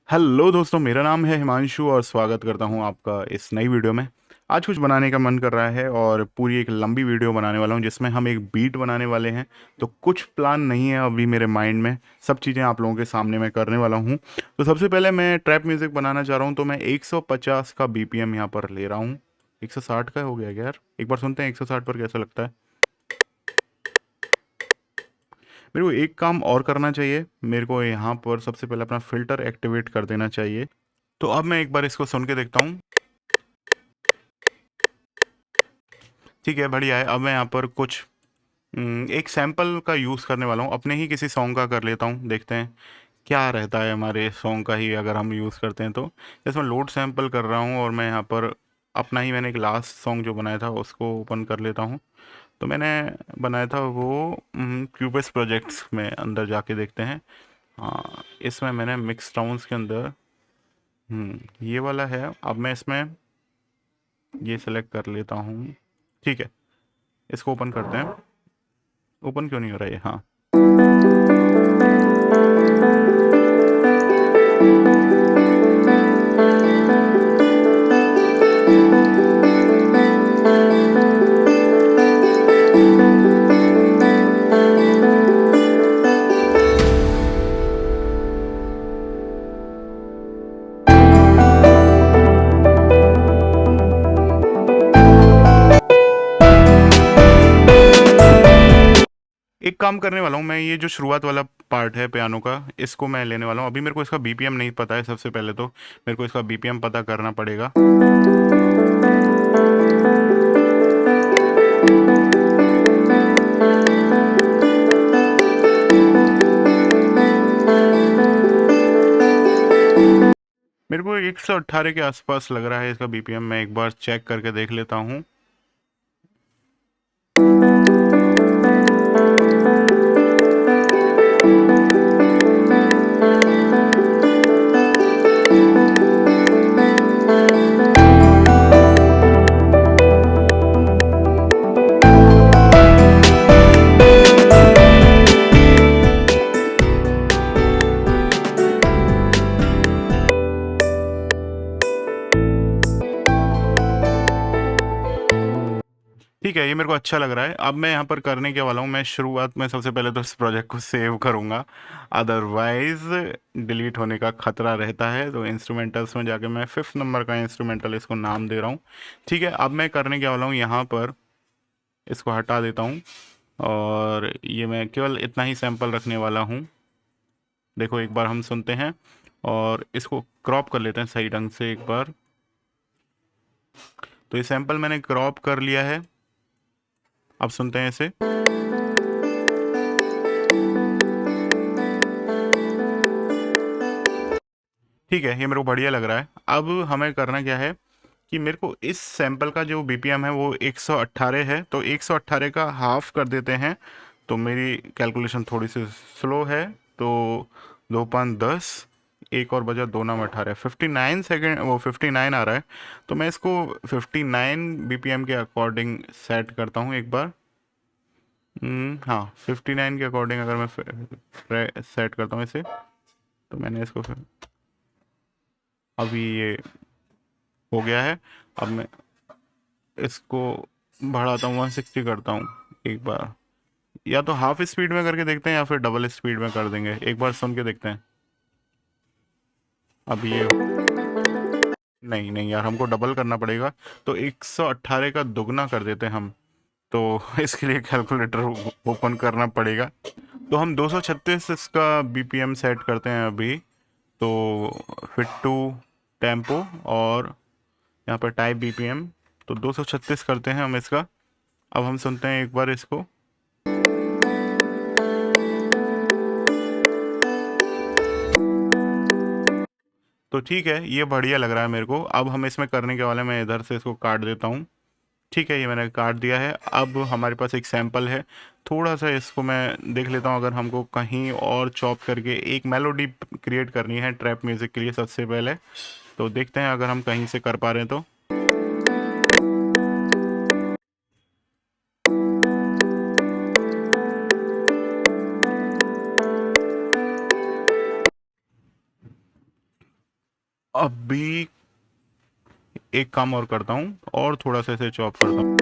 Hello दोस्तों, मेरा नाम है हिमांशु और स्वागत करता हूं आपका इस नई वीडियो में। आज कुछ बनाने का मन कर रहा है और पूरी एक लंबी वीडियो बनाने वाला हूं जिसमें हम एक बीट बनाने वाले हैं। तो कुछ प्लान नहीं है अभी मेरे माइंड में, सब चीज़ें आप लोगों के सामने मैं करने वाला हूं। तो सबसे पहले मैं ट्रैप म्यूज़िक बनाना चाह रहा हूं, तो मैं 150 का बीपीएम यहाँ पर ले रहा हूँ। 160 का हो गया क्या यार? एक बार सुनते हैं 160 पर कैसा लगता है। मेरे को एक काम और करना चाहिए, मेरे को यहाँ पर सबसे पहले अपना फ़िल्टर एक्टिवेट कर देना चाहिए। तो अब मैं एक बार इसको सुन के देखता हूँ। ठीक है, बढ़िया है। अब मैं यहाँ पर कुछ एक सैंपल का यूज़ करने वाला हूँ, अपने ही किसी सॉन्ग का कर लेता हूँ, देखते हैं क्या रहता है हमारे सॉन्ग का ही अगर हम यूज़ करते हैं तो। जैसे मैं लोड सैंपल कर रहा हूँ और मैं यहाँ पर अपना ही मैंने एक लास्ट सॉन्ग जो बनाया था उसको ओपन कर लेता हूँ। तो मैंने बनाया था वो क्यूबेस प्रोजेक्ट्स में, अंदर जाके देखते हैं। हाँ, इसमें मैंने मिक्स टाउन्स के अंदर ये वाला है। अब मैं इसमें ये सेलेक्ट कर लेता हूँ। ठीक है, इसको ओपन करते हैं। ओपन क्यों नहीं हो रहा है? हाँ, एक काम करने वाला हूँ मैं, ये जो शुरुआत वाला पार्ट है पियानो का, इसको मैं लेने वाला हूँ। अभी मेरे को इसका बीपीएम नहीं पता है, सबसे पहले तो मेरे को इसका बीपीएम पता करना पड़ेगा। मेरे को 118 के आसपास लग रहा है इसका बीपीएम। मैं एक बार चेक करके देख लेता हूँ। ठीक है, ये मेरे को अच्छा लग रहा है। अब मैं यहाँ पर करने के वाला हूँ, मैं शुरुआत में सबसे पहले तो इस प्रोजेक्ट को सेव करूँगा, अदरवाइज डिलीट होने का खतरा रहता है। तो इंस्ट्रूमेंटल्स में जाके मैं 5th नंबर का इंस्ट्रूमेंटल इसको नाम दे रहा हूँ। ठीक है, अब मैं करने के वाला हूँ, यहाँ पर इसको हटा देता हूँ और ये मैं केवल इतना ही सैंपल रखने वाला हूँ। देखो, एक बार हम सुनते हैं और इसको क्रॉप कर लेते हैं सही ढंग से एक बार। तो ये सैंपल मैंने क्रॉप कर लिया है, अब सुनते हैं इसे। ठीक है, ये मेरे को बढ़िया लग रहा है। अब हमें करना क्या है कि मेरे को इस सैंपल का जो बीपीएम है वो 118 है, तो 118 का हाफ कर देते हैं। तो मेरी कैलकुलेशन थोड़ी सी स्लो है। तो 2 5 10, एक और बजा, 2 9 18, 59 सेकेंड, वो 59 आ रहा है। तो मैं इसको 59 बीपीएम के अकॉर्डिंग सेट करता हूँ एक बार। हाँ, 59 के अकॉर्डिंग अगर मैं सेट करता हूँ इसे, तो मैंने इसको अभी ये हो गया है। अब मैं इसको बढ़ाता हूँ, 160 करता हूँ एक बार। या तो हाफ स्पीड में करके देखते हैं या फिर डबल स्पीड में कर देंगे, एक बार सुन के देखते हैं। अब ये नहीं नहीं यार, हमको डबल करना पड़ेगा। तो 118 का दुगना कर देते हैं हम। तो इसके लिए कैलकुलेटर ओपन करना पड़ेगा। तो हम 236 इसका बीपीएम सेट करते हैं अभी। तो फिट टू टेम्पो और यहाँ पर टाइप बीपीएम, तो 236 करते हैं हम इसका। अब हम सुनते हैं एक बार इसको। तो ठीक है, ये बढ़िया लग रहा है मेरे को। अब हम इसमें करने के वाले हैं, मैं इधर से इसको काट देता हूँ। ठीक है, ये मैंने काट दिया है। अब हमारे पास एक सैंपल है, थोड़ा सा इसको मैं देख लेता हूँ अगर हमको कहीं और चॉप करके एक मेलोडी क्रिएट करनी है ट्रैप म्यूज़िक के लिए सबसे पहले। तो देखते हैं अगर हम कहीं से कर पा रहे हैं तो। अभी एक काम और करता हूँ और थोड़ा सा इसे चॉप करता हूँ।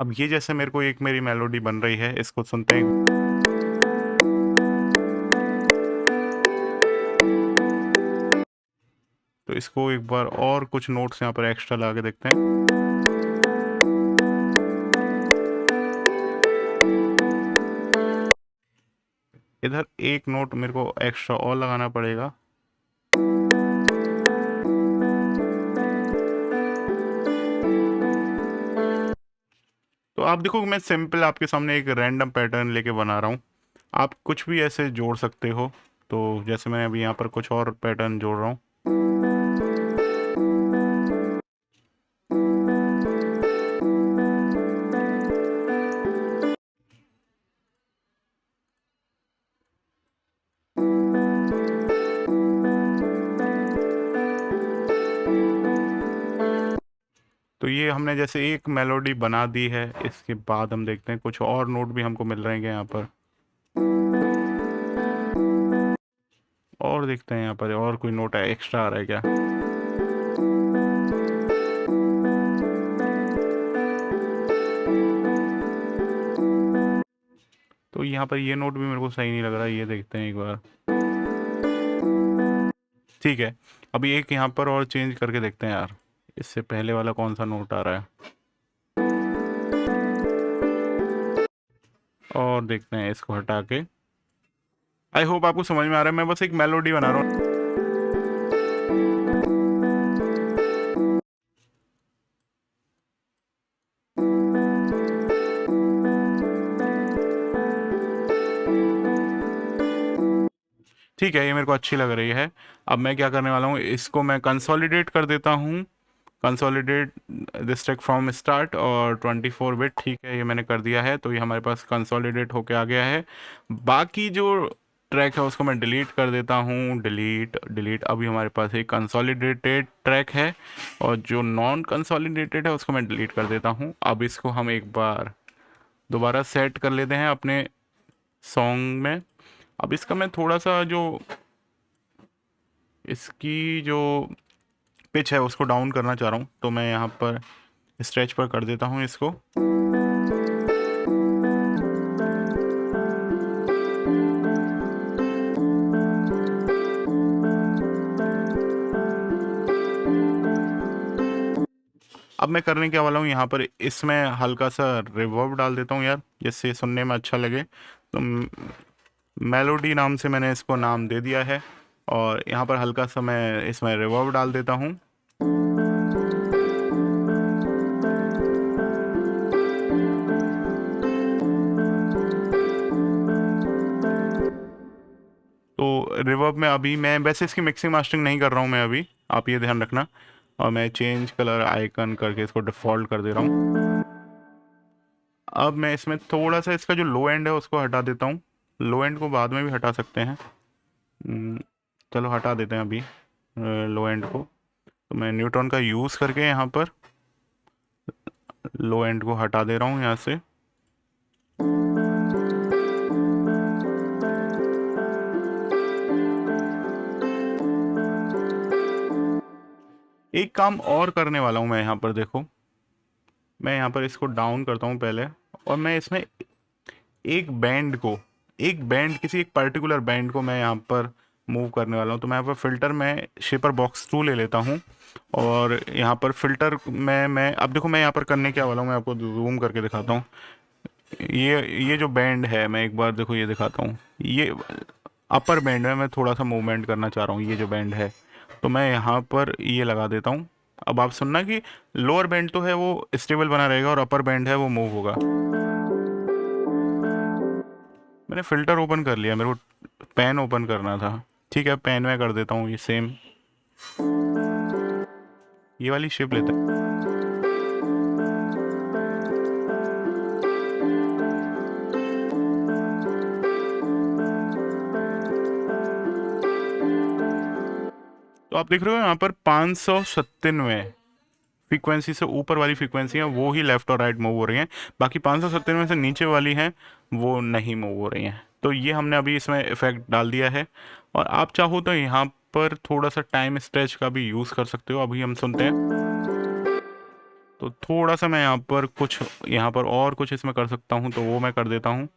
अब ये जैसे मेरे को एक मेरी मेलोडी बन रही है, इसको सुनते हैं। तो इसको एक बार और कुछ नोट्स यहाँ पर एक्स्ट्रा लगा के देखते हैं। इधर एक नोट मेरे को एक्स्ट्रा और लगाना पड़ेगा। तो आप देखो मैं सिंपल आपके सामने एक रैंडम पैटर्न लेके बना रहा हूँ। आप कुछ भी ऐसे जोड़ सकते हो। तो जैसे मैं अभी यहाँ पर कुछ और पैटर्न जोड़ रहा हूँ। तो ये हमने जैसे एक मेलोडी बना दी है, इसके बाद हम देखते हैं कुछ और नोट भी हमको मिल रहे हैं यहाँ पर। और देखते हैं यहाँ पर और कोई नोट है एक्स्ट्रा आ रहा है क्या। तो यहाँ पर ये नोट भी मेरे को सही नहीं लग रहा, ये देखते हैं एक बार। ठीक है, अभी एक यहाँ पर और चेंज करके देखते हैं यार, इससे पहले वाला कौन सा नोट आ रहा है। और देखते हैं इसको हटा के। आई होप आपको समझ में आ रहा है, मैं बस एक मेलोडी बना रहा हूँ। ठीक है, ये मेरे को अच्छी लग रही है। अब मैं क्या करने वाला हूँ, इसको मैं कंसोलिडेट कर देता हूँ। Consolidate this track from start और 24 बिट। ठीक है, ये मैंने कर दिया है, तो ये हमारे पास कंसोलिडेट होके आ गया है। बाकी जो ट्रैक है उसको मैं डिलीट कर देता हूँ। Delete delete. अभी हमारे पास एक कंसोलिडेटेड ट्रैक है और जो नॉन कंसोलिडेटेड है उसको मैं डिलीट कर देता हूँ। अब इसको हम एक बार दोबारा सेट कर लेते हैं अपने सॉन्ग में। अब इसका मैं थोड़ा सा जो इसकी जो पिच है उसको डाउन करना चाह रहा हूँ, तो मैं यहाँ पर स्ट्रेच पर कर देता हूँ इसको। अब मैं करने क्या वाला हूँ, यहाँ पर इसमें हल्का सा रिवर्ब डाल देता हूँ यार, जिससे सुनने में अच्छा लगे। तो मेलोडी नाम से मैंने इसको नाम दे दिया है और यहाँ पर हल्का सा मैं इसमें रिवर्ब डाल देता हूँ। तो रिवर्ब में अभी मैं वैसे इसकी मिक्सिंग मास्टरिंग नहीं कर रहा हूँ मैं अभी, आप ये ध्यान रखना। और मैं चेंज कलर आइकन करके इसको डिफ़ॉल्ट कर दे रहा हूँ। अब मैं इसमें थोड़ा सा इसका जो लो एंड है उसको हटा देता हूँ। लो एंड को बाद में भी हटा सकते हैं। हम्म, चलो हटा देते हैं अभी लो एंड को। तो मैं न्यूट्रॉन का यूज़ करके यहाँ पर लो एंड को हटा दे रहा हूँ यहाँ से। एक काम और करने वाला हूँ मैं यहाँ पर, देखो मैं यहाँ पर इसको डाउन करता हूँ पहले, और मैं इसमें एक बैंड को, एक बैंड किसी एक पर्टिकुलर बैंड को मैं यहाँ पर मूव करने वाला हूँ। तो मैं यहाँ पर फ़िल्टर में शेपर बॉक्स 2 ले लेता हूँ और यहाँ पर फ़िल्टर में मैं अब देखो मैं यहाँ पर करने क्या वाला हूँ, मैं आपको जूम करके दिखाता हूँ। ये जो बैंड है, मैं एक बार देखो ये दिखाता हूँ। ये अपर बैंड में मैं थोड़ा सा मूवमेंट करना चाह रहा हूँ, ये जो बैंड है, तो मैं यहाँ पर ये लगा देता हूँ। अब आप सुनना कि लोअर बैंड तो है वो स्टेबल बना रहेगा और अपर बैंड है वो मूव होगा। मैंने फ़िल्टर ओपन कर लिया, मेरे को पेन ओपन करना था। ठीक है, पेन में कर देता हूँ ये सेम, ये वाली शेप लेते हैं। तो आप देख रहे हो यहाँ पर 597 फ्रीक्वेंसी से ऊपर वाली फ्रीक्वेंसी है वो ही लेफ्ट और राइट मूव हो रही हैं, बाकी 597 से नीचे वाली हैं वो नहीं मूव हो रही हैं। तो ये हमने अभी इसमें इफेक्ट डाल दिया है। और आप चाहो तो यहाँ पर थोड़ा सा टाइम स्ट्रेच का भी यूज़ कर सकते हो। अभी हम सुनते हैं, तो थोड़ा सा मैं यहाँ पर कुछ, यहाँ पर और कुछ इसमें कर सकता हूँ, तो वो मैं कर देता हूँ।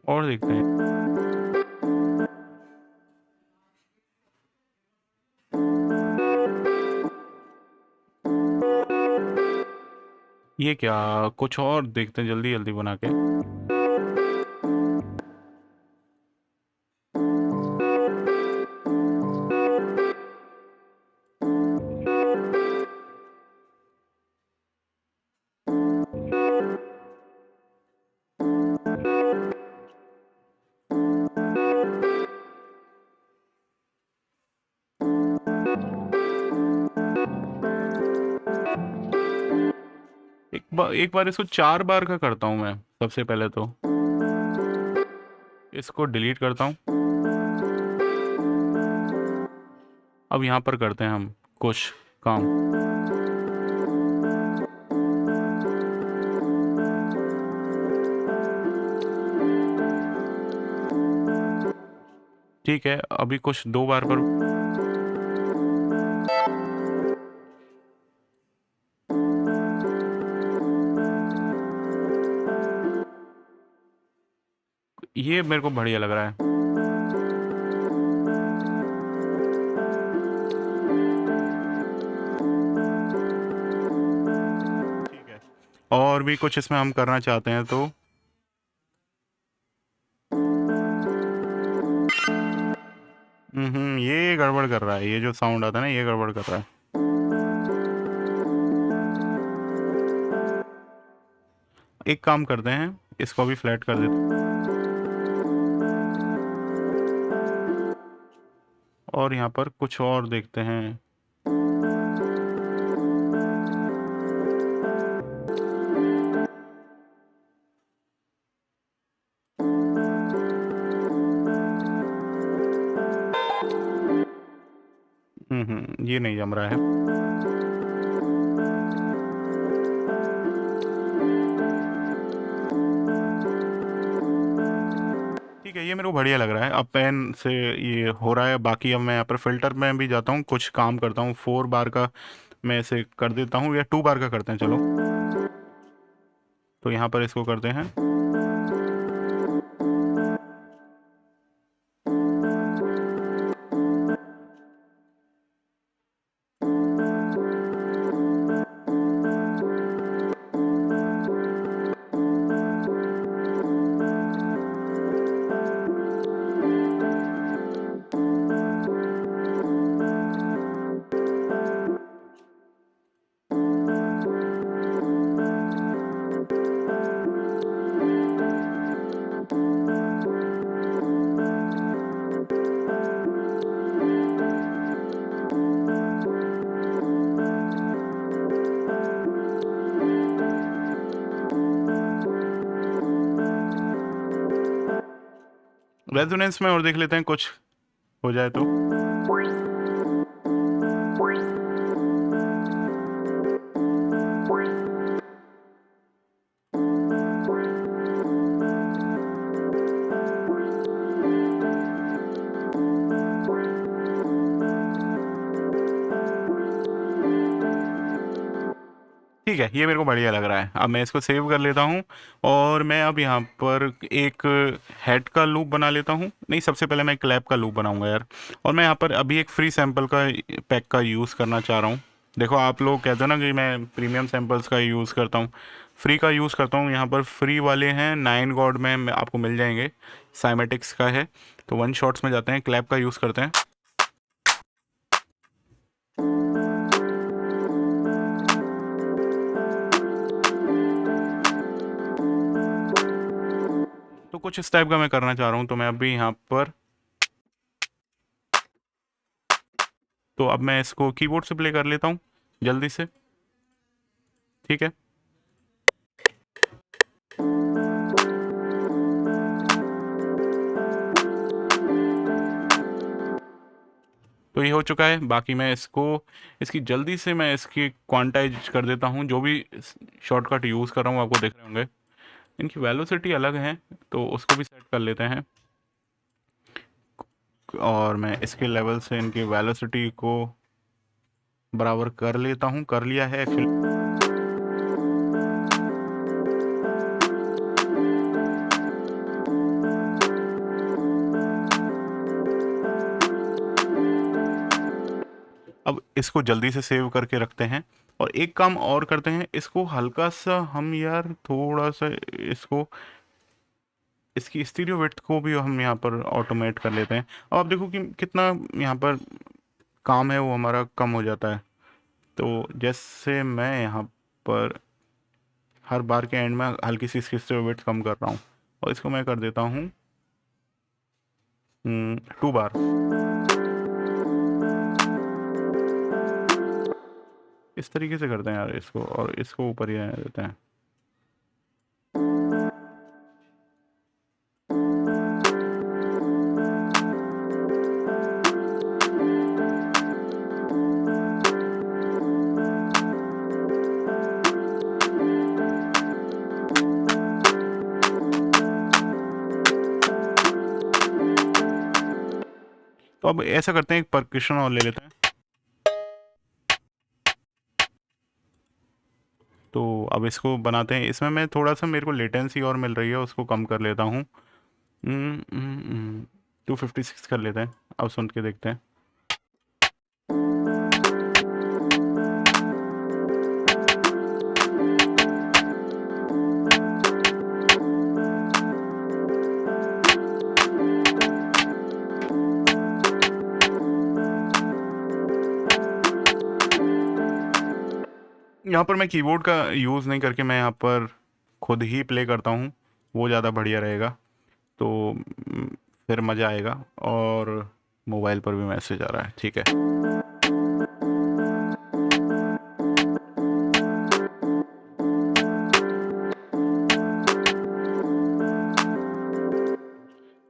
और देखते हैं, ये क्या, कुछ और देखते हैं जल्दी जल्दी बना के। एक बार इसको 4 बार का करता हूँ मैं। सबसे पहले तो इसको डिलीट करता हूँ। अब यहाँ पर करते हैं हम कुछ काम। ठीक है, अभी कुछ 2 बार पर। ये मेरे को बढ़िया लग रहा है। ठीक है, और भी कुछ इसमें हम करना चाहते हैं तो ये गड़बड़ कर रहा है, ये जो साउंड आता है ना ये गड़बड़ कर रहा है। एक काम करते हैं, इसको भी फ्लैट कर देते हैं और यहाँ पर कुछ और देखते हैं। ये नहीं जम रहा है। ठीक है, ये मेरे को बढ़िया लग रहा है। अब पेन से ये हो रहा है। बाकी अब मैं यहाँ पर फिल्टर में भी जाता हूँ, कुछ काम करता हूँ। 4 बार का मैं इसे कर देता हूँ, या 2 बार का करते हैं चलो। तो यहाँ पर इसको करते हैं। रेजोनेंस में और देख लेते हैं कुछ हो जाए तो। ठीक है, ये मेरे को बढ़िया लग रहा है। अब मैं इसको सेव कर लेता हूँ और मैं अब यहाँ पर एक हेड का लूप बना लेता हूँ। नहीं, सबसे पहले मैं एक क्लैप का लूप बनाऊंगा यार। और मैं यहाँ पर अभी एक फ्री सैंपल का पैक का यूज़ करना चाह रहा हूँ। देखो, आप लोग कहते हो ना कि मैं प्रीमियम सैंपल्स का यूज़ करता हूँ, फ्री का यूज़ करता हूँ। यहाँ पर फ्री वाले हैं 9 गॉड में आपको मिल जाएंगे। साइमेटिक्स का है। तो वन शॉट्स में जाते हैं, क्लैप का यूज़ करते हैं। तो कुछ इस टाइप का मैं करना चाह रहा हूँ। तो मैं अभी यहाँ पर, तो अब मैं इसको कीबोर्ड से प्ले कर लेता हूँ जल्दी से। ठीक है, तो ये हो चुका है। बाकी मैं इसकी जल्दी से मैं इसकी क्वांटाइज कर देता हूँ। जो भी शॉर्टकट यूज़ कर रहा हूँ आपको दिख रहे होंगे। इनकी वेलोसिटी अलग है, तो उसको भी सेट कर लेते हैं। और मैं इसके लेवल से इनकी वेलोसिटी को बराबर कर लेता हूँ। कर लिया है एक्चुअली। अब इसको जल्दी से सेव करके रखते हैं। और एक काम और करते हैं, इसको हल्का सा हम यार थोड़ा सा इसकी स्टीरियो विड्थ को भी हम यहाँ पर ऑटोमेट कर लेते हैं। अब आप देखो कि कितना यहाँ पर काम है वो हमारा कम हो जाता है। तो जैसे मैं यहाँ पर हर बार के एंड में हल्की सी इसकी स्टीरियो विड्थ कम कर रहा हूँ, और इसको मैं कर देता हूँ 2 बार। इस तरीके से करते हैं यार इसको, और इसको ऊपर ही रहने देते हैं। तो अब ऐसा करते हैं, एक परक्यूशन और ले लेते हैं। तो अब इसको बनाते हैं। इसमें मैं थोड़ा सा, मेरे को लेटेंसी और मिल रही है, उसको कम कर लेता हूँ। 256 कर लेते हैं। अब सुन के देखते हैं। यहाँ पर मैं कीबोर्ड का यूज़ नहीं करके मैं यहाँ पर खुद ही प्ले करता हूँ, वो ज़्यादा बढ़िया रहेगा। तो फिर मज़ा आएगा। और मोबाइल पर भी मैसेज आ रहा है, ठीक है।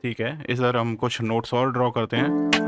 ठीक है, इस बार हम कुछ नोट्स और ड्रॉ करते हैं।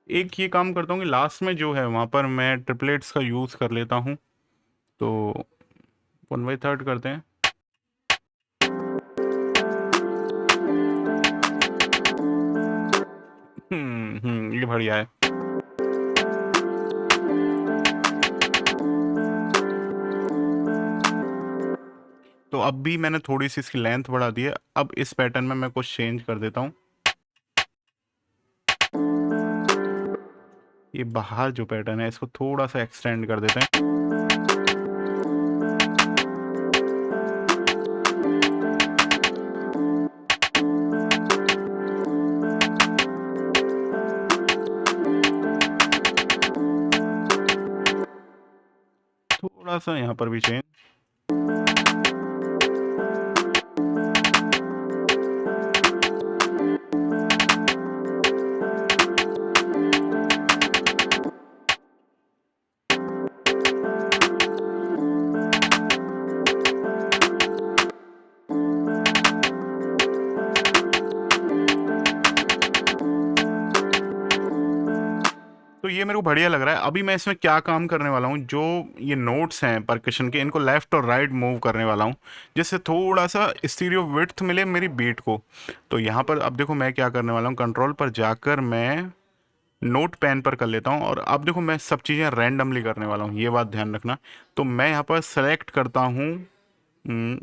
एक ये काम करता हूँ कि लास्ट में जो है वहाँ पर मैं ट्रिपलेट्स का यूज़ कर लेता हूँ। तो 1/3 करते हैं। ये बढ़िया है। तो अब भी मैंने थोड़ी सी इसकी लेंथ बढ़ा दी है। अब इस पैटर्न में मैं कुछ चेंज कर देता हूँ। ये बाहर जो पैटर्न है इसको थोड़ा सा एक्सटेंड कर देते हैं। थोड़ा सा यहाँ पर भी चेंज। तो ये मेरे को बढ़िया लग रहा है। अभी मैं इसमें क्या काम करने वाला हूँ, जो ये नोट्स हैं परकशन के, इनको लेफ़्ट और राइट मूव करने वाला हूँ, जिससे थोड़ा सा स्टीरियो विड्थ मिले मेरी बीट को। तो यहाँ पर अब देखो मैं क्या करने वाला हूँ, कंट्रोल पर जाकर मैं नोट पैन पर कर लेता हूँ। और अब देखो मैं सब चीज़ें रैंडमली करने वाला हूँ, ये बात ध्यान रखना। तो मैं यहाँ पर सेलेक्ट करता हूँ,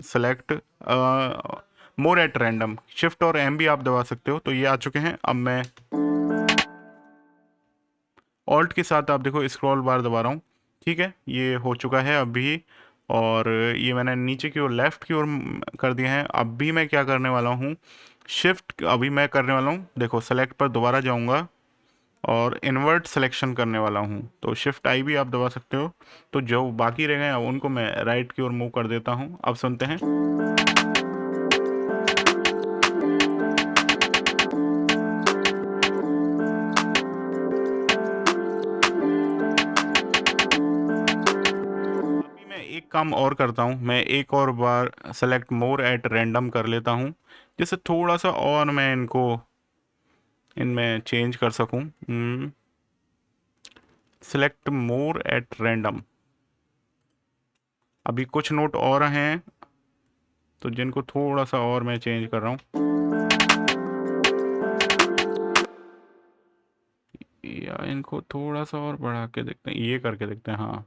select more at random, shift और एम भी आप दबा सकते हो। तो ये आ चुके हैं। अब मैं ऑल्ट के साथ आप देखो स्क्रॉल बार दबा रहा हूँ, ठीक है, ये हो चुका है अभी। और ये मैंने नीचे की ओर लेफ़्ट की ओर कर दिया है। अभी मैं क्या करने वाला हूँ, शिफ्ट अभी मैं करने वाला हूँ, देखो सेलेक्ट पर दोबारा जाऊँगा और इन्वर्ट सिलेक्शन करने वाला हूँ। तो शिफ्ट आई भी आप दबा सकते हो। तो जो बाकी रह गए हैं उनको मैं राइट की ओर मूव कर देता हूँ। अब सुनते हैं। अभी मैं एक काम और करता हूँ, मैं एक और बार सेलेक्ट मोर एट रैंडम कर लेता हूँ, जिससे थोड़ा सा और मैं इनको इनमें चेंज कर सकूँ। Select more at random. अभी कुछ नोट और हैं तो जिनको थोड़ा सा और मैं चेंज कर रहा हूँ, या इनको थोड़ा सा और बढ़ा के देखते हैं, ये करके देखते हैं। हाँ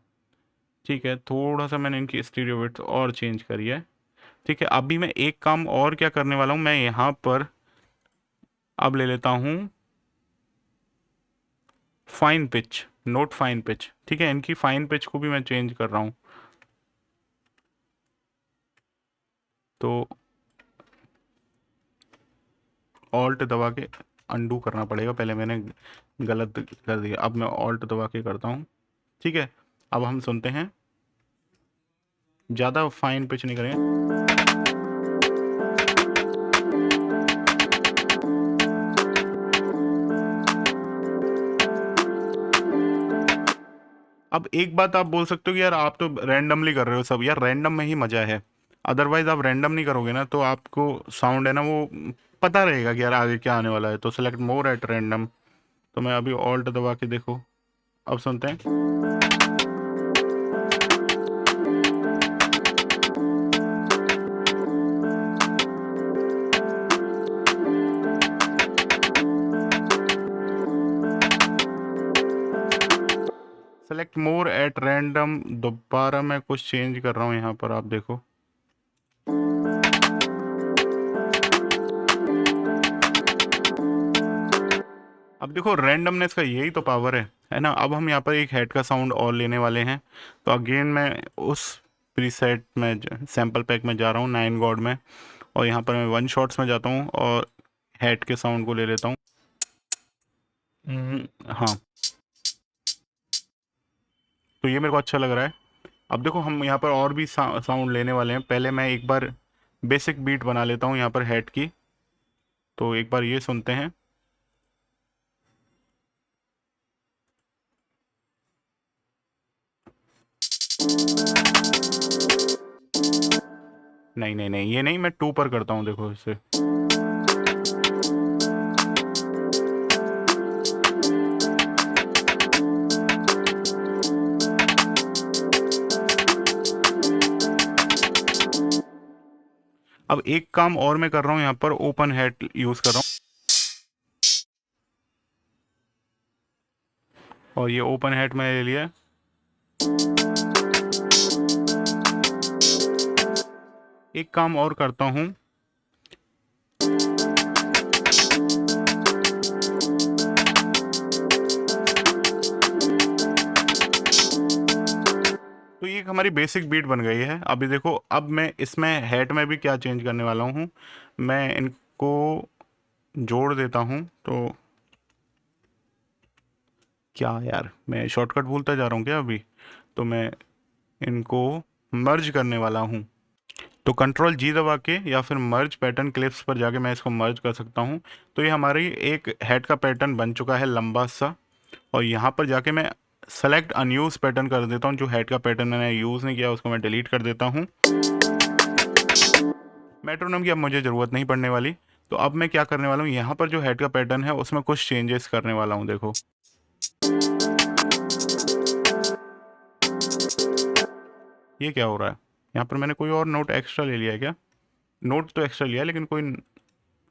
ठीक है, थोड़ा सा मैंने इनकी स्टीरियो विड्थ और चेंज करी है। ठीक है, अभी मैं एक काम और क्या करने वाला हूँ, मैं यहाँ पर अब ले लेता हूँ fine pitch, note fine pitch. ठीक है, इनकी फाइन पिच को भी मैं चेंज कर रहा हूँ। तो ऑल्ट दबा के अंडू करना पड़ेगा, पहले मैंने गलत कर दिया। अब मैं ऑल्ट दबा के करता हूँ। ठीक है, अब हम सुनते हैं, ज़्यादा फाइन पिच नहीं करेंगे। अब एक बात आप बोल सकते हो कि यार आप तो रैंडमली कर रहे हो सब, यार रैंडम में ही मज़ा है। अदरवाइज आप रैंडम नहीं करोगे ना तो आपको साउंड है ना वो पता रहेगा कि यार आगे क्या आने वाला है। तो सेलेक्ट मोर एट रैंडम, तो मैं अभी ऑल्ट दबा के देखो, अब सुनते हैं। सेलेक्ट मोर एट रैंडम, दोबारा मैं कुछ चेंज कर रहा हूँ यहाँ पर, आप देखो। अब देखो रैंडमनेस का यही तो पावर है ना। अब हम यहाँ पर एक हेड का साउंड और लेने वाले हैं। तो अगेन मैं उस प्रीसेट में सैम्पल पैक में जा रहा हूँ 9 गॉड में, और यहाँ पर मैं वन शॉट्स में जाता हूँ और हेड के साउंड को ले लेता हूँ। हाँ, तो ये मेरे को अच्छा लग रहा है। अब देखो हम यहाँ पर और भी साउंड लेने वाले हैं। पहले मैं एक बार बेसिक बीट बना लेता हूँ यहाँ पर हेड की। तो एक बार ये सुनते हैं। नहीं नहीं नहीं, ये नहीं, मैं 2 पर करता हूँ, देखो इसे। अब एक काम और मैं कर रहा हूँ, यहाँ पर ओपन हेड यूज़ कर रहा हूँ। और ये ओपन हेड मैंने ले लिया। एक काम और करता हूँ, तो ये हमारी बेसिक बीट बन गई है। अभी देखो, अब मैं इसमें हेड में भी क्या चेंज करने वाला हूँ, मैं इनको जोड़ देता हूँ। तो क्या यार, मैं शॉर्टकट भूलता जा रहा हूँ क्या अभी। तो मैं इनको मर्ज करने वाला हूँ। तो कंट्रोल जी दबा के या फिर मर्ज पैटर्न क्लिप्स पर जाके मैं इसको मर्ज कर सकता हूँ। तो ये हमारी एक हेड का पैटर्न बन चुका है लंबा सा। और यहाँ पर जाके मैं सेलेक्ट अनयूज पैटर्न कर देता हूँ। जो हेड का पैटर्न मैंने यूज़ नहीं किया उसको मैं डिलीट कर देता हूँ। मेट्रोनोम की अब मुझे ज़रूरत नहीं पड़ने वाली। तो अब मैं क्या करने वाला हूँ, यहाँ पर जो हेड का पैटर्न है उसमें कुछ चेंजेस करने वाला हूँ। देखो ये क्या हो रहा है, यहाँ पर मैंने कोई और नोट एक्स्ट्रा ले लिया है क्या। नोट तो एक्स्ट्रा लिया है लेकिन कोई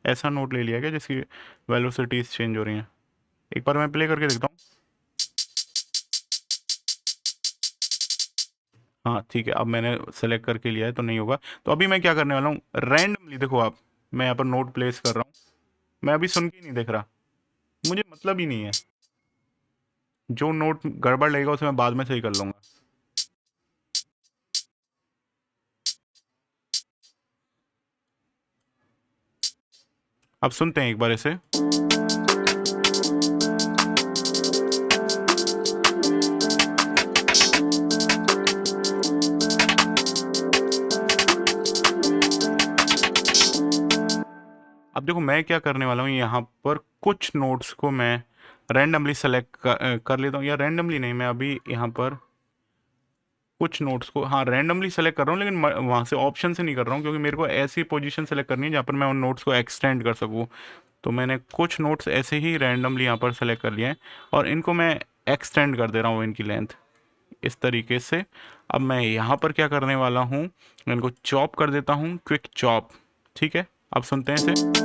ऐसा नोट ले लिया है क्या जिसकी वेलोसिटीज चेंज हो रही हैं। एक बार मैं प्ले करके देखता हूँ। हाँ ठीक है, अब मैंने सेलेक्ट करके लिया है तो नहीं होगा। तो अभी मैं क्या करने वाला हूँ, रैंडमली देखो आप, मैं यहाँ पर नोट प्लेस कर रहा हूँ। मैं अभी सुन के ही नहीं देख रहा, मुझे मतलब ही नहीं है। जो नोट गड़बड़ लगेगा उसे मैं बाद में सही कर लूँगा। अब सुनते हैं एक बार इसे। अब देखो मैं क्या करने वाला हूँ, यहाँ पर कुछ नोट्स को मैं रैंडमली सेलेक्ट कर लेता हूँ, या रैंडमली नहीं, मैं अभी यहाँ पर कुछ नोट्स को हाँ रैंडमली सेलेक्ट कर रहा हूँ, लेकिन वहाँ से ऑप्शन से नहीं कर रहा हूँ, क्योंकि मेरे को ऐसी पोजीशन सेलेक्ट करनी है जहाँ पर मैं उन नोट्स को एक्सटेंड कर सकूँ। तो मैंने कुछ नोट्स ऐसे ही रैंडमली यहाँ पर सेलेक्ट कर लिए हैं, और इनको मैं एक्सटेंड कर दे रहा हूँ इनकी लेंथ इस तरीके से। अब मैं यहाँ पर क्या करने वाला हूँ, मैं इनको चॉप कर देता हूँ, क्विक चॉप। ठीक है, अब सुनते हैं इसे।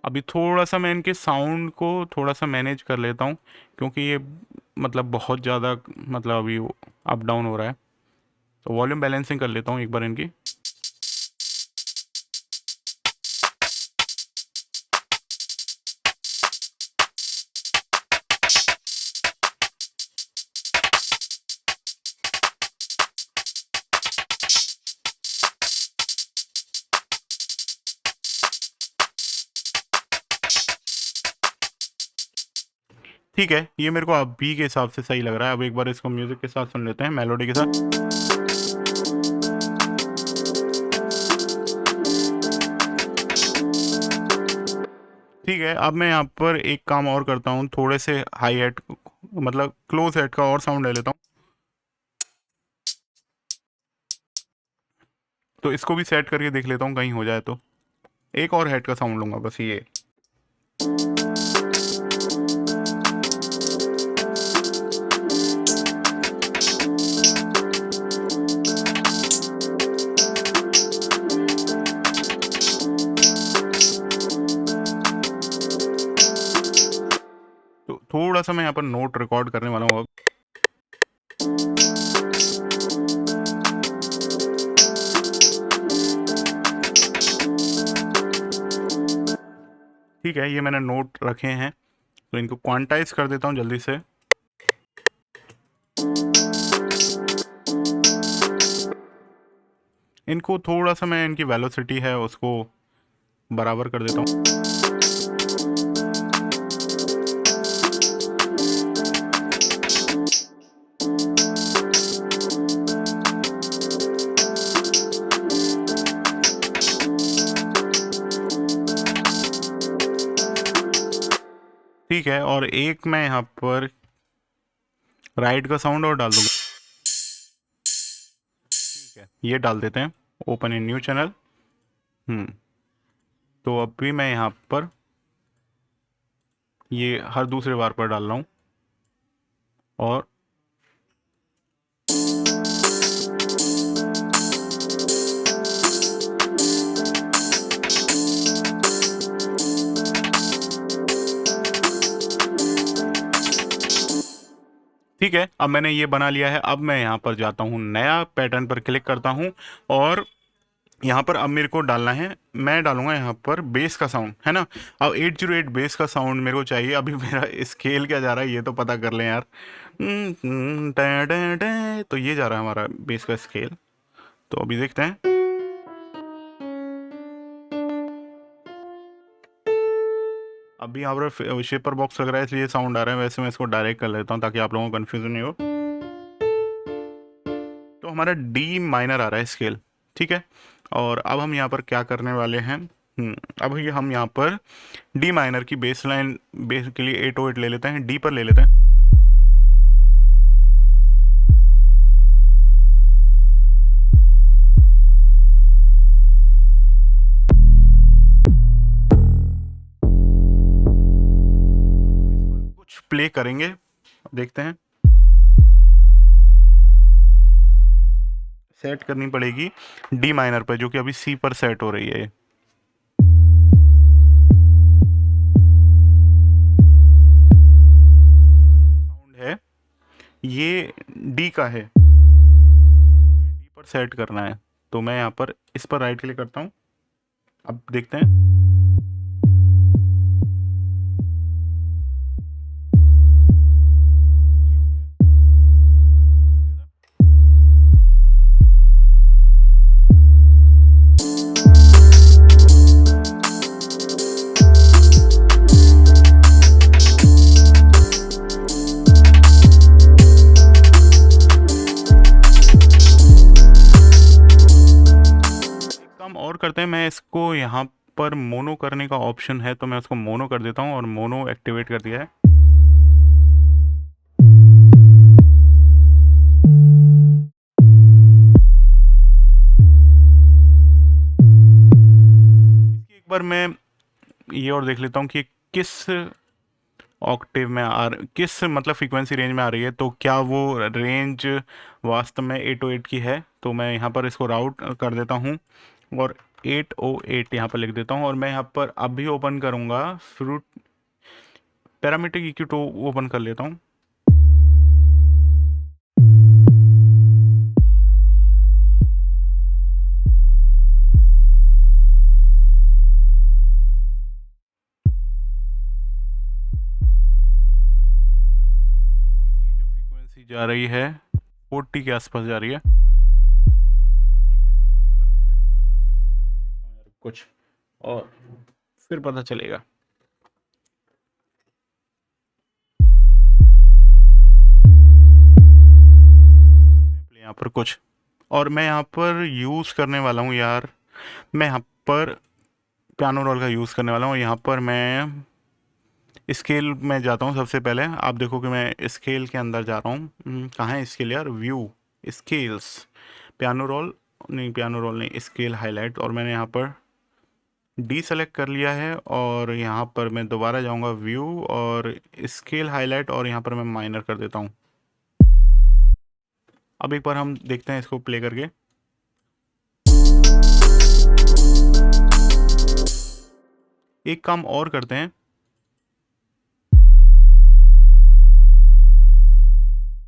अभी थोड़ा सा मैं इनके साउंड को थोड़ा सा मैनेज कर लेता हूँ, क्योंकि ये मतलब बहुत ज़्यादा मतलब अभी अप डाउन हो रहा है। तो वॉल्यूम बैलेंसिंग कर लेता हूँ एक बार इनकी। ठीक है, ये मेरे को अभी के हिसाब से सही लग रहा है। अब एक बार इसको म्यूज़िक के साथ सुन लेते हैं, मेलोडी के साथ। ठीक है, अब मैं यहाँ पर एक काम और करता हूँ, थोड़े से हाई हेड मतलब क्लोज हेड का और साउंड ले लेता हूँ। तो इसको भी सेट करके देख लेता हूँ, कहीं हो जाए तो। एक और हेड का साउंड लूँगा बस ये। तो थोड़ा सा मैं यहाँ पर नोट रिकॉर्ड करने वाला हूँ अब। ठीक है, ये मैंने नोट रखे हैं, तो इनको क्वांटाइज कर देता हूँ जल्दी से। इनको थोड़ा सा मैं इनकी वेलोसिटी है उसको बराबर कर देता हूँ। ठीक है, और एक मैं यहाँ पर राइट का साउंड और डाल दूंगा। ठीक है, ये डाल देते हैं, ओपन इन न्यू चैनल। तो अभी मैं यहाँ पर ये हर दूसरे बार पर डाल रहा हूँ, और ठीक है, अब मैंने ये बना लिया है। अब मैं यहाँ पर जाता हूँ, नया पैटर्न पर क्लिक करता हूँ, और यहाँ पर अब मेरे को डालना है, मैं डालूंगा यहाँ पर बेस का साउंड, है ना। अब 808 बेस का साउंड मेरे को चाहिए। अभी मेरा स्केल क्या जा रहा है ये तो पता कर लें यार। तो ये जा रहा है हमारा बेस का स्केल। तो अभी देखते हैं। अभी यहाँ पर शेपर बॉक्स लग रहा है इसलिए साउंड आ रहा है, वैसे मैं इसको डायरेक्ट कर लेता हूँ ताकि आप लोगों को कन्फ्यूजन नहीं हो। तो हमारा डी माइनर आ रहा है स्केल। ठीक है, और अब हम यहाँ पर क्या करने वाले हैं, अब ये हम यहाँ पर डी माइनर की बेस लाइन बेस के लिए 808 ले लेते हैं, डी पर ले लेते हैं। कुछ प्ले करेंगे, देखते हैं। सेट करनी पड़ेगी डी माइनर पर, जो कि अभी सी पर सेट हो रही है। तो अभी मैं इसको ले लेता हूँ। तो अभी तो पहले तो सबसे पहले मेरे को ये सेट करनी पड़ेगी डी माइनर पर, जो कि अभी सी पर सेट हो रही है। तो अभी मैं इसको ले लेता हूँ। तो अभी मैं इसको ले लेता हूँ। ये डी का है, डी पर सेट करना है। तो मैं यहाँ पर इस पर राइट क्लिक करता हूँ। अब देखते हैं, ये हो गया। मैंने गलत क्लिक कर दिया था। एक काम और करते हैं, मैं इसको यहाँ पर मोनो करने का ऑप्शन है, तो मैं उसको मोनो कर देता हूँ और मोनो एक्टिवेट कर दिया है। इसकी एक बार मैं ये और देख लेता हूँ कि किस ऑक्टेव में किस मतलब फ्रीक्वेंसी रेंज में आ रही है। तो क्या वो रेंज वास्तव में 808 की है? तो मैं यहाँ पर इसको राउट कर देता हूँ और 808 यहाँ पर लिख देता हूँ। और मैं यहाँ पर अभी ओपन करूँगा फ्रूट पैरामीट्रिक EQ तो ओपन कर लेता हूँ। तो ये जो फ्रीक्वेंसी जा रही है 40 के आसपास जा रही है। ठीक है, एक बार मैं हेडफोन लगा के प्ले करके देखता हूँ यार कुछ, और फिर पता चलेगा। यहाँ पर कुछ और मैं यहाँ पर यूज़ करने वाला हूँ यार, मैं यहाँ पर पियानो रोल का यूज़ करने वाला हूँ। यहाँ पर मैं स्केल में जाता हूँ। सबसे पहले आप देखो कि मैं स्केल के अंदर जा रहा हूँ। कहाँ है स्केल यार? व्यू, स्केल्स, पियानो रोल नहीं, पियानो रोल नहीं, स्केल हाईलाइट। और मैंने यहाँ पर डी सेलेक्ट कर लिया है और यहाँ पर मैं दोबारा जाऊँगा व्यू और स्केल हाईलाइट और यहाँ पर मैं माइनर कर देता हूँ। अब एक बार हम देखते हैं इसको प्ले करके। एक काम और करते हैं,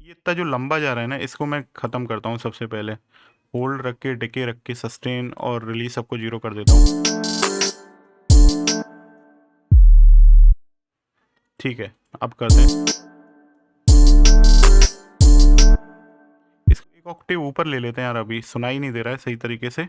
ये इतना जो लंबा जा रहा है ना, इसको मैं ख़त्म करता हूँ। सबसे पहले होल्ड रख के, डिके रख के, सस्टेन और रिलीज सबको 0 कर देता हूँ। ठीक है, अब करते हैं इसको एक ऑक्टेव ऊपर ले लेते हैं यार, अभी सुनाई नहीं दे रहा है सही तरीके से।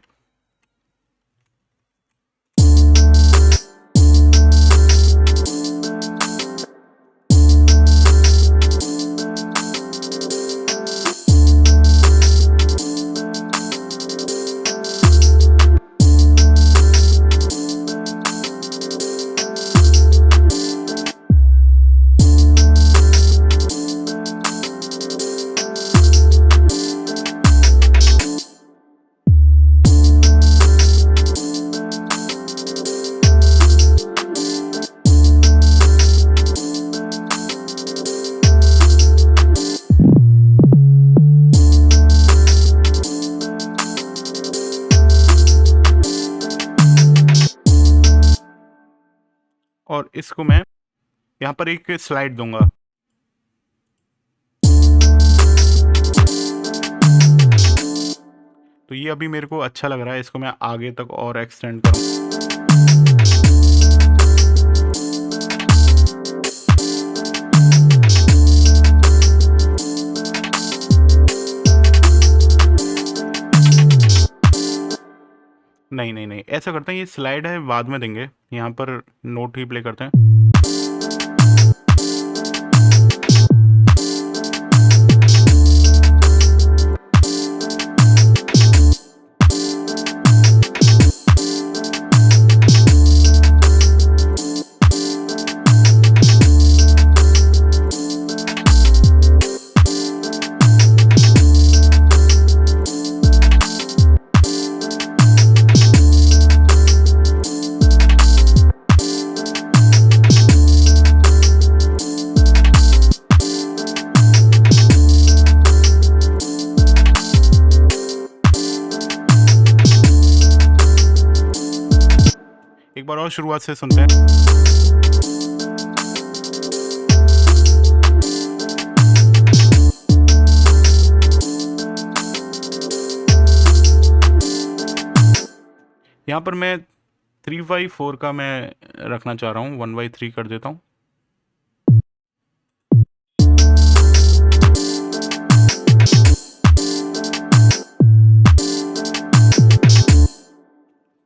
और इसको मैं यहाँ पर एक स्लाइड दूंगा। तो ये अभी मेरे को अच्छा लग रहा है, इसको मैं आगे तक और एक्सटेंड करूँ। नहीं नहीं नहीं, ऐसा करते हैं, ये स्लाइड है बाद में देंगे, यहाँ पर नोट ही प्ले करते हैं। एक बार और शुरुआत से सुनते हैं। यहाँ पर मैं 3/4 का मैं रखना चाह रहा हूँ, 1/3 कर देता हूँ।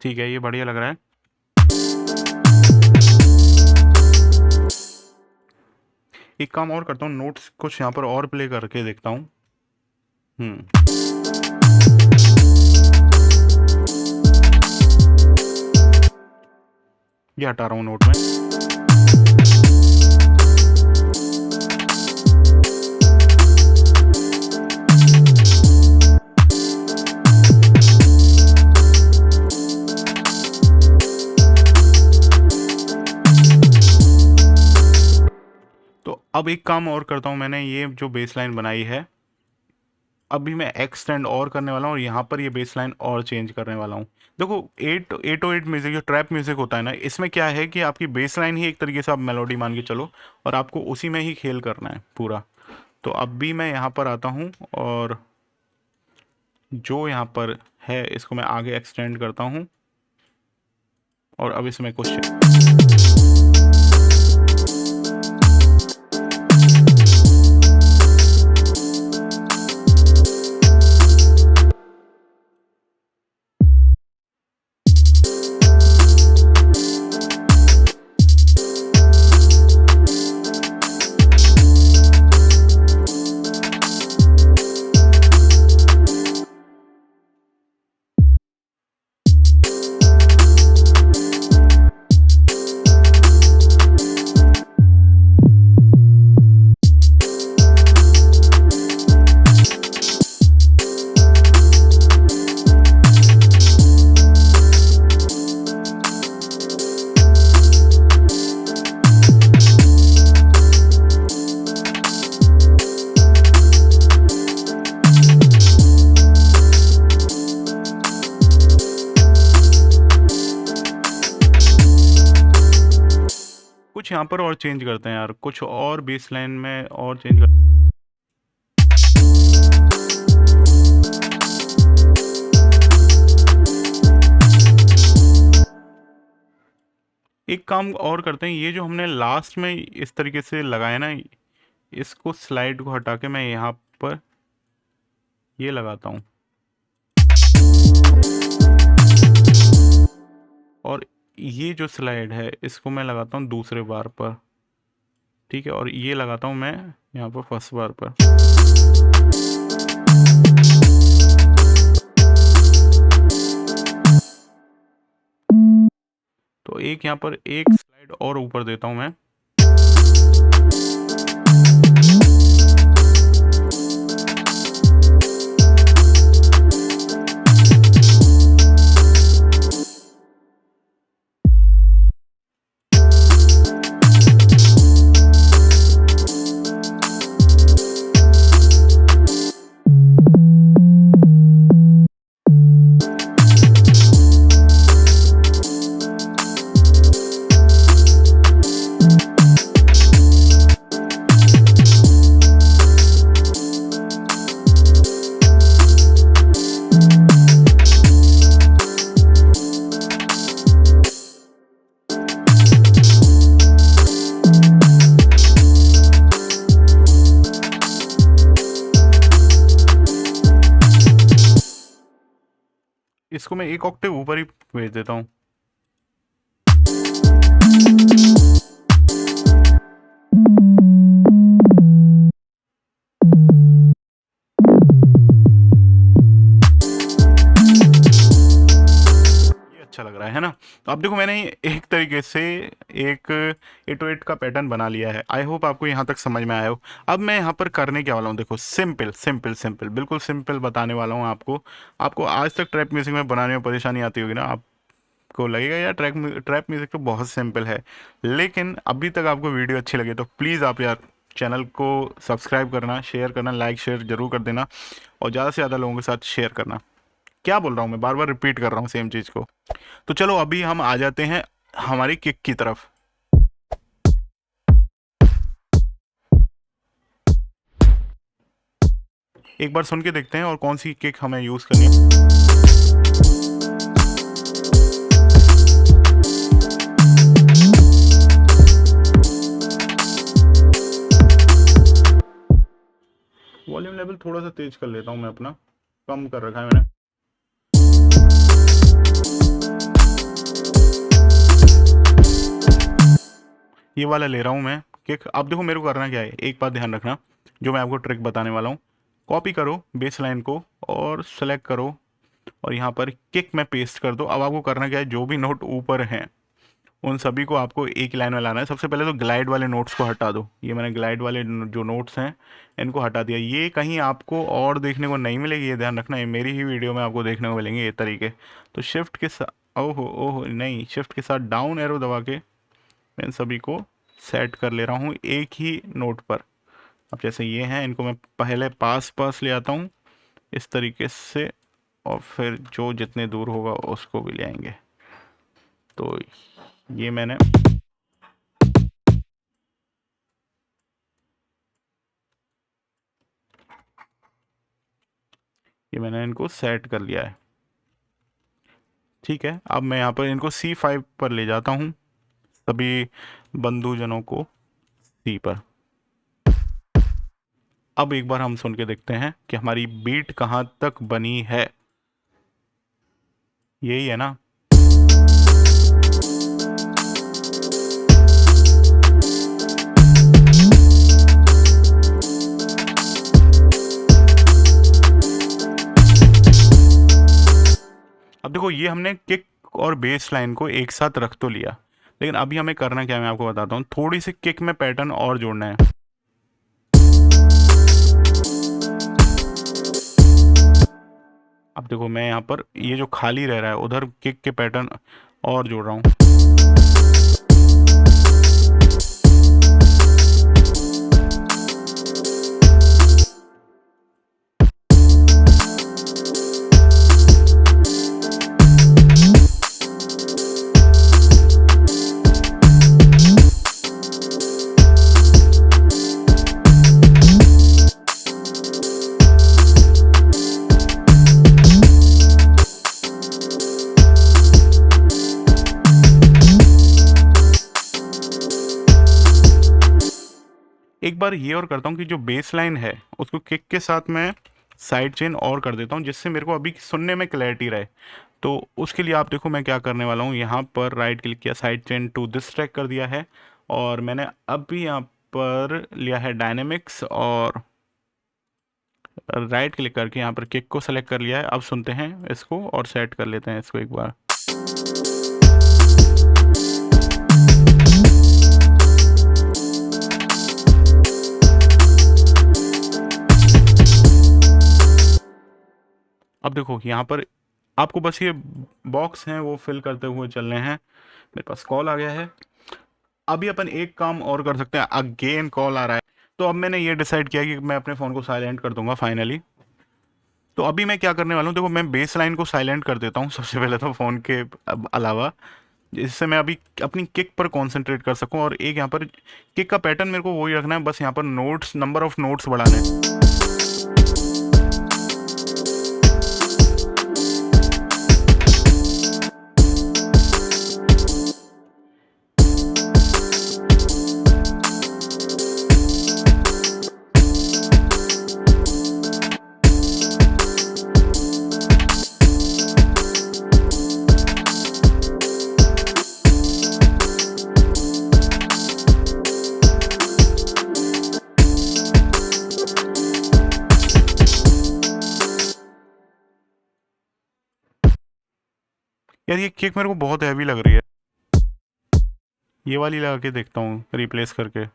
ठीक है, ये बढ़िया लग रहा है। एक काम और करता हूँ, नोट्स कुछ यहाँ पर और प्ले करके देखता हूँ। ये हटा रहा हूँ नोट में। तो अब एक काम और करता हूँ, मैंने ये जो बेस लाइन बनाई है, अभी मैं एक्सटेंड और करने वाला हूँ और यहाँ पर ये बेस लाइन और चेंज करने वाला हूँ। देखो 808 म्यूज़िक, जो ट्रैप म्यूज़िक होता है ना, इसमें क्या है कि आपकी बेस लाइन ही एक तरीके से आप मेलोडी मान के चलो और आपको उसी में ही खेल करना है पूरा। तो अब भी मैं यहाँ पर आता हूँ और जो यहाँ पर है इसको मैं आगे एक्सटेंड करता हूँ और अब इसमें कुछ यहाँ पर और चेंज करते हैं यार, कुछ और बेस लाइन में और चेंज कर। एक काम और करते हैं, ये जो हमने लास्ट में इस तरीके से लगाया ना, इसको स्लाइड को हटा के मैं यहाँ पर ये लगाता हूँ और ये जो स्लाइड है इसको मैं लगाता हूँ दूसरे बार पर, ठीक है, और ये लगाता हूँ मैं यहाँ पर फर्स्ट बार पर। तो एक यहाँ पर एक स्लाइड और ऊपर देता हूँ मैं। इसको मैं एक ऑक्टेव ऊपर ही भेज देता हूँ। ये अच्छा लग रहा है ना। तो अब देखो मैंने एक तरीके से एक 808 का पैटर्न बना लिया है। आई होप आपको यहाँ तक समझ में आया हो। अब मैं यहाँ पर करने क्या वाला हूँ, देखो सिंपल सिंपल सिंपल, बिल्कुल सिंपल बताने वाला हूँ आपको। आपको आज तक ट्रैप म्यूजिक में बनाने में परेशानी आती होगी ना, आपको लगेगा यार ट्रैप म्यूजिक तो बहुत सिंपल है, लेकिन अभी तक आपको वीडियो अच्छी लगी तो प्लीज़ आप यार चैनल को सब्सक्राइब करना, शेयर करना, लाइक शेयर जरूर कर देना और ज़्यादा से ज़्यादा लोगों के साथ शेयर करना। क्या बोल रहा हूँ मैं, बार बार रिपीट कर रहा हूँ सेम चीज़ को। तो चलो अभी हम आ जाते हैं हमारी किक की तरफ। एक बार सुन के देखते हैं और कौन सी किक हमें यूज़ करनी है। लेवल थोड़ा सा तेज कर लेता हूँ मैं अपना, कम कर रखा है मैंने। ये वाला ले रहा हूँ मैं किक। अब देखो मेरे को करना क्या है, एक बात ध्यान रखना, जो मैं आपको ट्रिक बताने वाला हूँ। कॉपी करो बेस लाइन को और सेलेक्ट करो और यहाँ पर किक में पेस्ट कर दो। अब आपको करना क्या है, जो भी नोट ऊपर हैं उन सभी को आपको एक लाइन में लाना है। सबसे पहले तो ग्लाइड वाले नोट्स को हटा दो। ये मैंने ग्लाइड वाले जो नोट्स हैं इनको हटा दिया। ये कहीं आपको और देखने को नहीं मिलेगी, ये ध्यान रखना, ये मेरी ही वीडियो में आपको देखने को मिलेंगे ये तरीके। तो शिफ्ट के साथ, ओहो ओहो नहीं, शिफ्ट के साथ डाउन एरो दबा के मैं इन सभी को सेट कर ले रहा हूँ एक ही नोट पर। अब जैसे ये हैं, इनको मैं पहले पास पास ले आता हूँ इस तरीके से, और फिर जो जितने दूर होगा उसको भी ले आएंगे। तो ये मैंने इनको सेट कर लिया है। ठीक है, अब मैं यहाँ पर इनको C5 पर ले जाता हूँ, सभी बंधुजनों को C पर। अब एक बार हम सुन के देखते हैं कि हमारी बीट कहाँ तक बनी है। यही है ना। अब देखो ये हमने किक और बेस लाइन को एक साथ रख तो लिया, लेकिन अभी हमें करना क्या है मैं आपको बताता हूँ। थोड़ी सी किक में पैटर्न और जोड़ना है। अब देखो मैं यहाँ पर ये जो खाली रह रहा है उधर किक के पैटर्न और जोड़ रहा हूँ। एक बार ये और करता हूँ कि जो बेस लाइन है उसको किक के साथ मैं साइड चेन और कर देता हूँ, जिससे मेरे को अभी सुनने में क्लैरिटी रहे। तो उसके लिए आप देखो मैं क्या करने वाला हूँ, यहाँ पर राइट क्लिक किया, side chain to this track कर दिया है, और मैंने अभी यहाँ पर लिया है डायनेमिक्स और राइट क्लिक करके यहाँ पर किक को सेलेक्ट कर लिया है। अब सुनते हैं इसको और सेट कर लेते हैं इसको एक बार। अब देखो यहाँ पर आपको बस ये बॉक्स हैं वो फिल करते हुए चलने हैं। मेरे पास कॉल आ गया है। अभी अपन एक काम और कर सकते हैं, अगेन कॉल आ रहा है। तो अब मैंने ये डिसाइड किया कि मैं अपने फ़ोन को साइलेंट कर दूंगा फाइनली। तो अभी मैं क्या करने वाला हूँ, देखो मैं बेस लाइन को साइलेंट कर देता हूँ सबसे पहले तो फ़ोन के अलावा, जिससे मैं अभी अपनी किक पर कंसंट्रेट कर सकूं। और एक यहाँ पर किक का पैटर्न मेरे को वही रखना है, बस यहाँ पर नोट्स, नंबर ऑफ नोट्स बढ़ाने हैं। यार ये किक मेरे को बहुत हैवी लग रही है, ये वाली लगा के देखता हूँ रिप्लेस करके।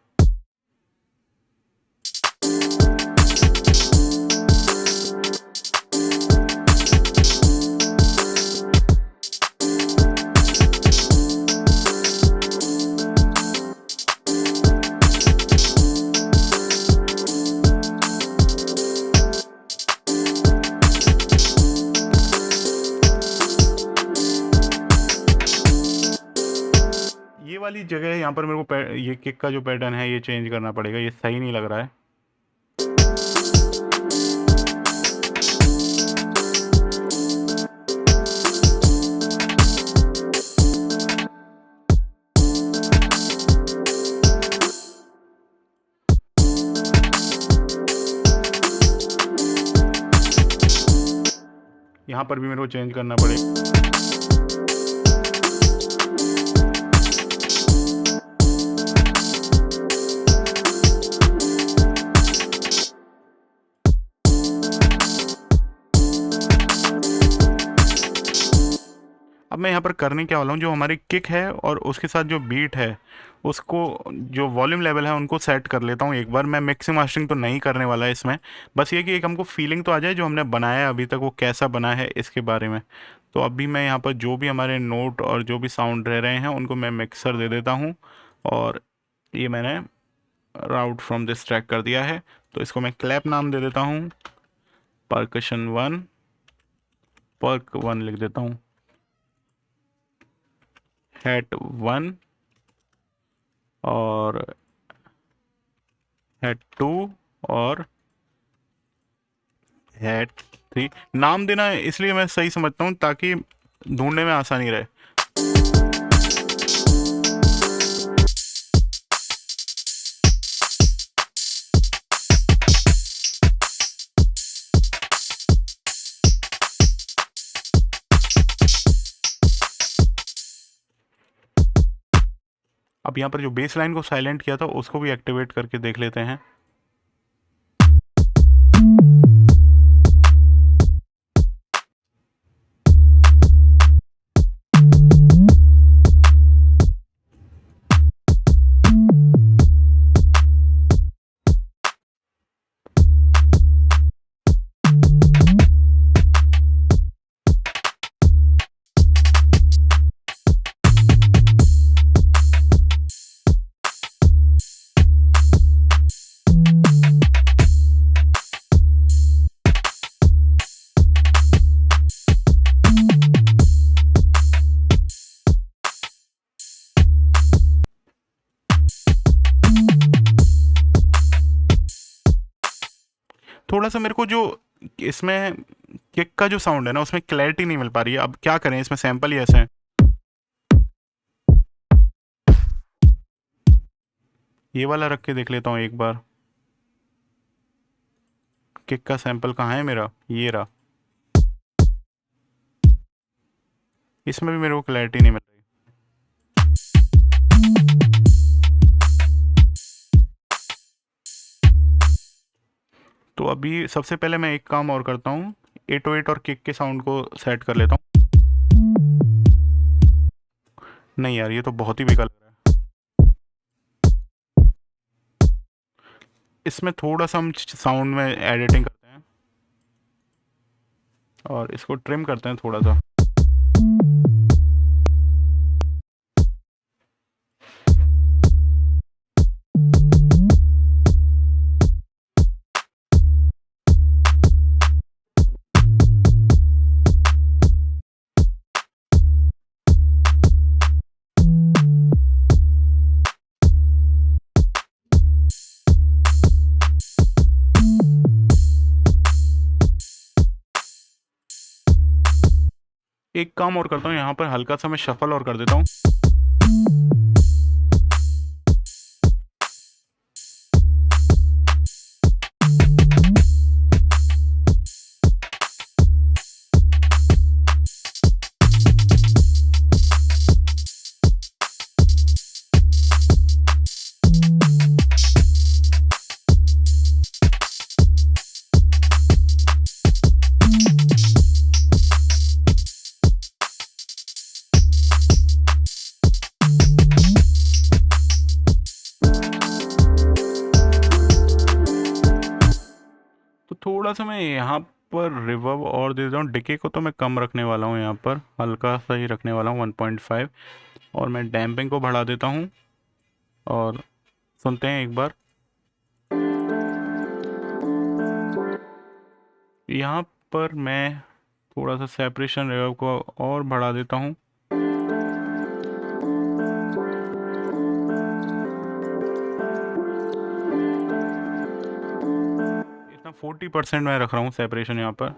ये वाली जगह है यहाँ पर मेरे को ये किक का जो पैटर्न है ये चेंज करना पड़ेगा, ये सही नहीं लग रहा है। यहाँ पर भी मेरे को चेंज करना पड़ेगा। अब मैं यहाँ पर करने क्या वाला हूँ, जो हमारी किक है और उसके साथ जो बीट है उसको, जो वॉल्यूम लेवल है उनको सेट कर लेता हूँ एक बार। मैं मिक्सिंग मास्टरिंग तो नहीं करने वाला है इसमें, बस ये कि एक हमको फीलिंग तो आ जाए जो हमने बनाया है अभी तक वो कैसा बना है इसके बारे में। तो अभी मैं यहाँ पर जो भी हमारे नोट और जो भी साउंड रह रहे हैं उनको मैं मिक्सर दे देता हूँ, और ये मैंने राउट फ्रॉम दिस ट्रैक कर दिया है। तो इसको मैं क्लैप नाम दे देता हूँ, परकशन 1, पर्क 1 लिख देता हूँ, हैट 1 और हैट 2 और हैट 3। नाम देना इसलिए मैं सही समझता हूँ ताकि ढूंढने में आसानी रहे। अब यहाँ पर जो बेस लाइन को साइलेंट किया था उसको भी एक्टिवेट करके देख लेते हैं। थोड़ा सा मेरे को जो इसमें किक का जो साउंड है ना उसमें क्लैरिटी नहीं मिल पा रही है। अब क्या करें, इसमें सैंपल ही ऐसे हैं। ये वाला रख के देख लेता हूँ एक बार, किक का सैंपल कहाँ है मेरा, ये रहा। इसमें भी मेरे को क्लैरिटी नहीं मिल रही। तो अभी सबसे पहले मैं एक काम और करता हूँ, 808 और किक के साउंड को सेट कर लेता हूँ। नहीं यार, ये तो बहुत ही बेकार लग रहा है। इसमें थोड़ा सा हम साउंड में एडिटिंग करते हैं और इसको ट्रिम करते हैं थोड़ा सा। एक काम और करता हूँ, यहाँ पर हल्का सा मैं शफल और कर देता हूँ। तो थोड़ा सा मैं यहाँ पर रिवर्ब और दे देता हूँ। डिके को तो मैं कम रखने वाला हूँ, यहाँ पर हल्का सा ही रखने वाला हूँ 1.5, और मैं डैम्पिंग को बढ़ा देता हूँ। और सुनते हैं एक बार, यहाँ पर मैं थोड़ा सा सेपरेशन रिवर्ब को और बढ़ा देता हूँ। इतना 40% मैं रख रहा हूँ सेपरेशन यहाँ पर।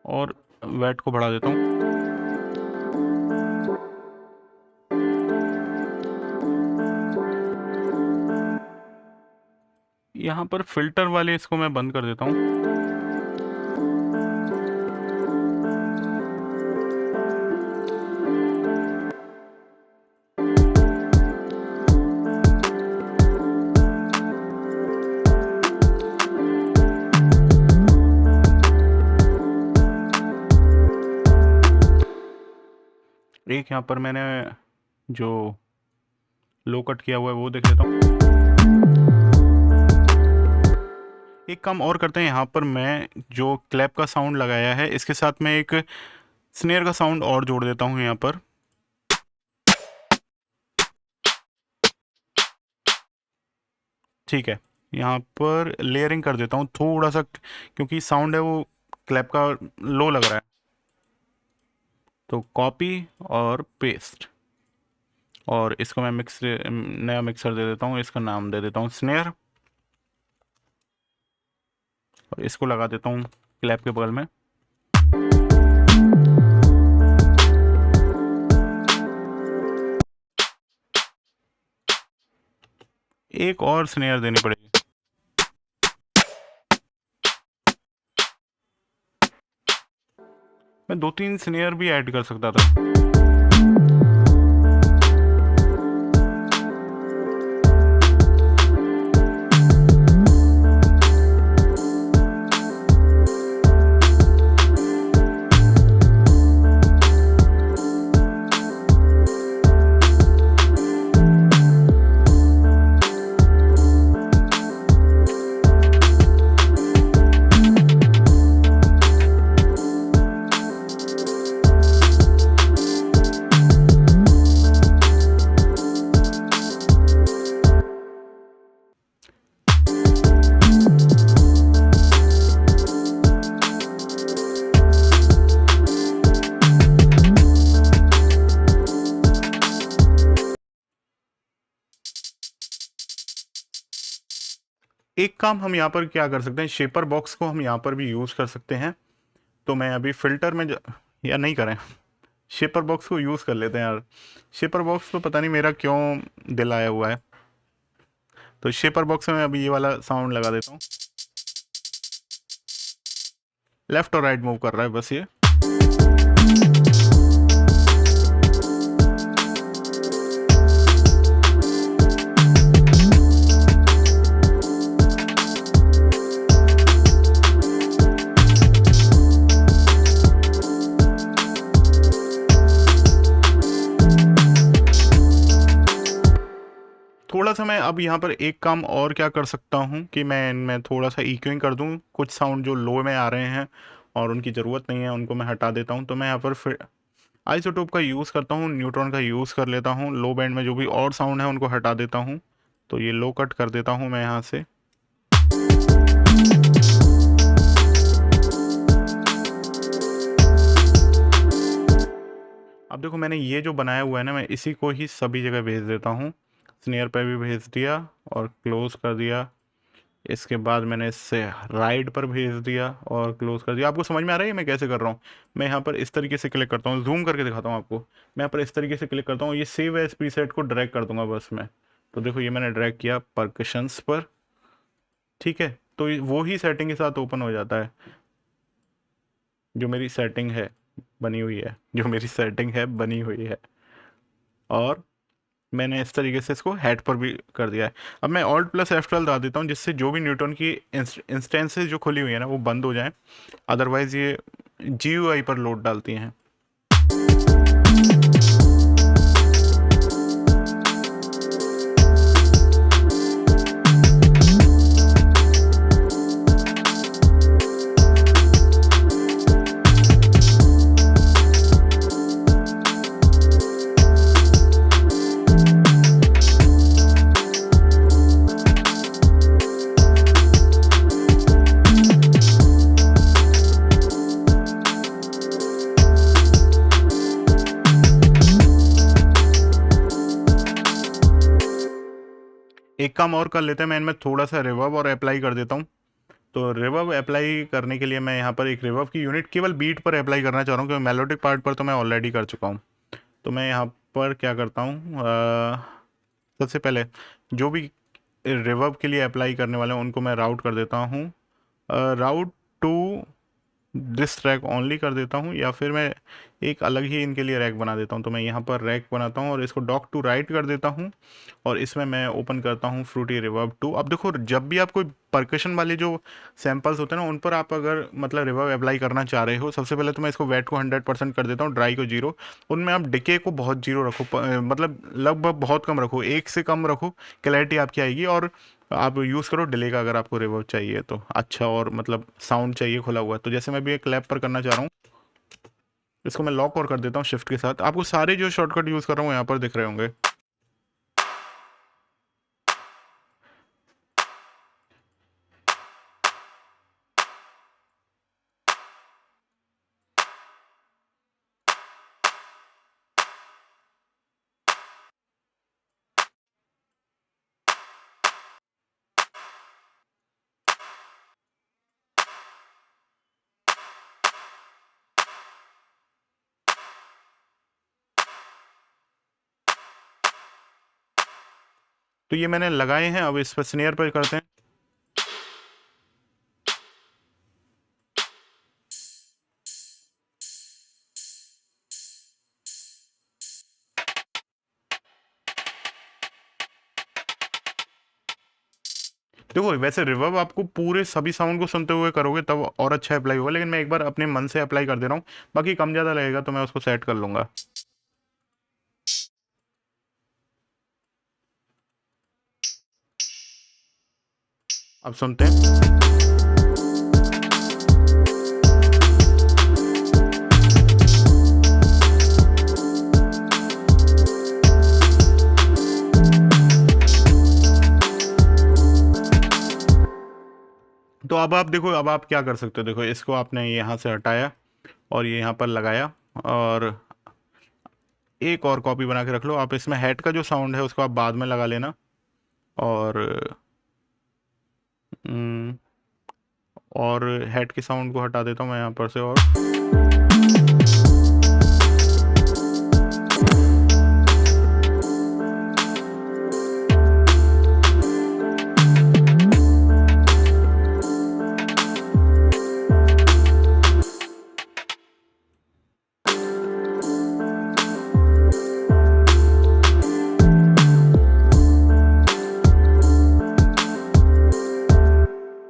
और वेट को बढ़ा देता हूँ। यहाँ पर फ़िल्टर वाले इसको मैं बंद कर देता हूँ। एक यहाँ पर मैंने जो लो कट किया हुआ है वो देख लेता हूँ। एक काम और करते हैं, यहाँ पर मैं जो क्लैप का साउंड लगाया है इसके साथ मैं एक स्नेयर का साउंड और जोड़ देता हूँ यहाँ पर। ठीक है, यहाँ पर लेयरिंग कर देता हूँ थोड़ा सा, क्योंकि साउंड है वो क्लैप का लो लग रहा है। तो कॉपी और पेस्ट, और इसको मैं नया मिक्सर दे देता हूँ, इसका नाम दे देता हूँ स्नेयर, और इसको लगा देता हूँ क्लैप के बगल में। एक और स्नेयर देनी पड़ेगी। मैं 2-3 स्नेयर भी ऐड कर सकता था। एक काम हम यहाँ पर क्या कर सकते हैं, शेपर बॉक्स को हम यहाँ पर भी यूज़ कर सकते हैं। तो मैं अभी फ़िल्टर में या नहीं करें, शेपर बॉक्स को यूज़ कर लेते हैं यार। शेपर बॉक्स तो पता नहीं मेरा क्यों दिल आया हुआ है। तो शेपर बॉक्स में मैं अभी ये वाला साउंड लगा देता हूँ। लेफ़्ट और राइट मूव कर रहा है बस ये। थोड़ा सा मैं अब यहाँ पर एक काम और क्या कर सकता हूँ कि मैं थोड़ा सा इक्विंग कर दूँ, कुछ साउंड जो लो में आ रहे हैं और उनकी ज़रूरत नहीं है उनको मैं हटा देता हूँ। तो मैं यहाँ पर फिर आइसोटोप का यूज़ करता हूँ, न्यूट्रॉन का यूज़ कर लेता हूँ, लो बैंड में जो भी और साउंड है उनको हटा देता हूँ। तो ये लो कट कर देता हूँ मैं यहाँ से। अब देखो मैंने ये जो बनाया हुआ है ना, मैं इसी को ही सभी जगह भेज देता हूँ। स्नेयर पे भी भेज दिया और क्लोज कर दिया। इसके बाद मैंने इससे राइट पर भेज दिया और क्लोज कर दिया। आपको समझ में आ रहा है मैं कैसे कर रहा हूँ? मैं यहाँ पर इस तरीके से क्लिक करता हूँ, जूम करके दिखाता हूँ आपको। मैं यहाँ पर इस तरीके से क्लिक करता हूँ, ये सेव एज प्रीसेट को ड्रैग कर दूंगा बस मैं। तो देखो ये मैंने ड्रैग किया परकशंस पर, ठीक है। तो वो ही सेटिंग के साथ ओपन हो जाता है जो मेरी सेटिंग है बनी हुई है, जो मेरी सेटिंग है बनी हुई है। और मैंने इस तरीके से इसको हेड पर भी कर दिया है। अब मैं ऑल्ट प्लस F12 दबा देता हूँ, जिससे जो भी न्यूटन की इंस्टेंसेस जो खुली हुई है ना वो बंद हो जाएं, अदरवाइज़ ये GUI पर लोड डालती हैं। एक काम और कर लेते हैं, मैं इनमें थोड़ा सा रिवर्ब और अप्लाई कर देता हूँ। तो रिवर्ब अप्लाई करने के लिए मैं यहाँ पर एक रिवर्ब की यूनिट केवल बीट पर अप्लाई करना चाह रहा हूँ, क्योंकि मेलोडिक पार्ट पर तो मैं ऑलरेडी कर चुका हूँ। तो मैं यहाँ पर क्या करता हूँ, सबसे पहले जो भी रिवर्ब के लिए अप्लाई करने वाले हैं उनको मैं राउट कर देता हूँ, राउट टू दिस रैक ओनली कर देता हूँ, या फिर मैं एक अलग ही इनके लिए रैक बना देता हूँ। तो मैं यहाँ पर रैक बनाता हूँ और इसको डॉक टू राइट कर देता हूँ, और इसमें मैं ओपन करता हूँ फ्रूटी रिवर्ब 2। अब देखो, जब भी आप कोई परकशन वाले जो सैम्पल्स होते हैं ना, उन पर आप अगर मतलब रिवर्ब अप्लाई करना चाह रहे हो, सबसे पहले तो मैं इसको वेट को 100% कर देता हूँ, ड्राई को 0। उनमें आप डिके को बहुत 0 रखो, मतलब लगभग बहुत कम रखो, 1 से कम रखो, क्लैरिटी आपकी आएगी। और आप यूज़ करो डिले का, अगर आपको रिवर्ब चाहिए तो अच्छा, और मतलब साउंड चाहिए खुला हुआ। तो जैसे मैं भी एक क्लैप पर करना चाह रहा हूँ, इसको मैं लॉक और कर देता हूँ शिफ्ट के साथ। आपको सारे जो शॉर्टकट यूज़ कर रहा हूँ यहाँ पर दिख रहे होंगे। तो ये मैंने लगाए हैं, अब इस पर स्नेयर पर करते हैं। देखो, वैसे रिवर्ब आपको पूरे सभी साउंड को सुनते हुए करोगे तब और अच्छा अप्लाई होगा, लेकिन मैं एक बार अपने मन से अप्लाई कर दे रहा हूँ। बाकी कम ज़्यादा लगेगा तो मैं उसको सेट कर लूँगा। अब सुनते हैं। तो अब आप देखो, अब आप क्या कर सकते हो। देखो, इसको आपने यहाँ से हटाया और ये यहाँ पर लगाया, और एक और कॉपी बना के रख लो। आप इसमें हेड का जो साउंड है उसको आप बाद में लगा लेना, और हम्म, और हेड के साउंड को हटा देता हूँ मैं यहाँ पर से। और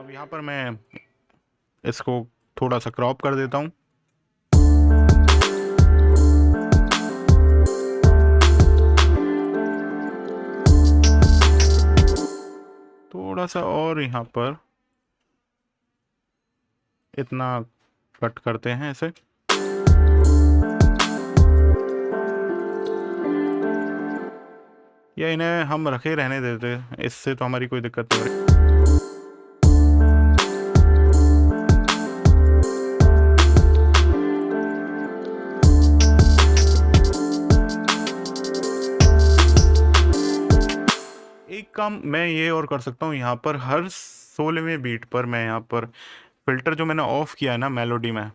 अब यहाँ पर मैं इसको थोड़ा सा क्रॉप कर देता हूँ। थोड़ा सा और यहाँ पर इतना कट करते हैं ऐसे। या इन्हें हम रखे रहने देते, इससे तो हमारी कोई दिक्कत नहीं हो रही। एक काम मैं ये और कर सकता हूँ, यहाँ पर हर 16वें बीट पर मैं यहाँ पर फिल्टर जो मैंने ऑफ किया है ना मेलोडी में,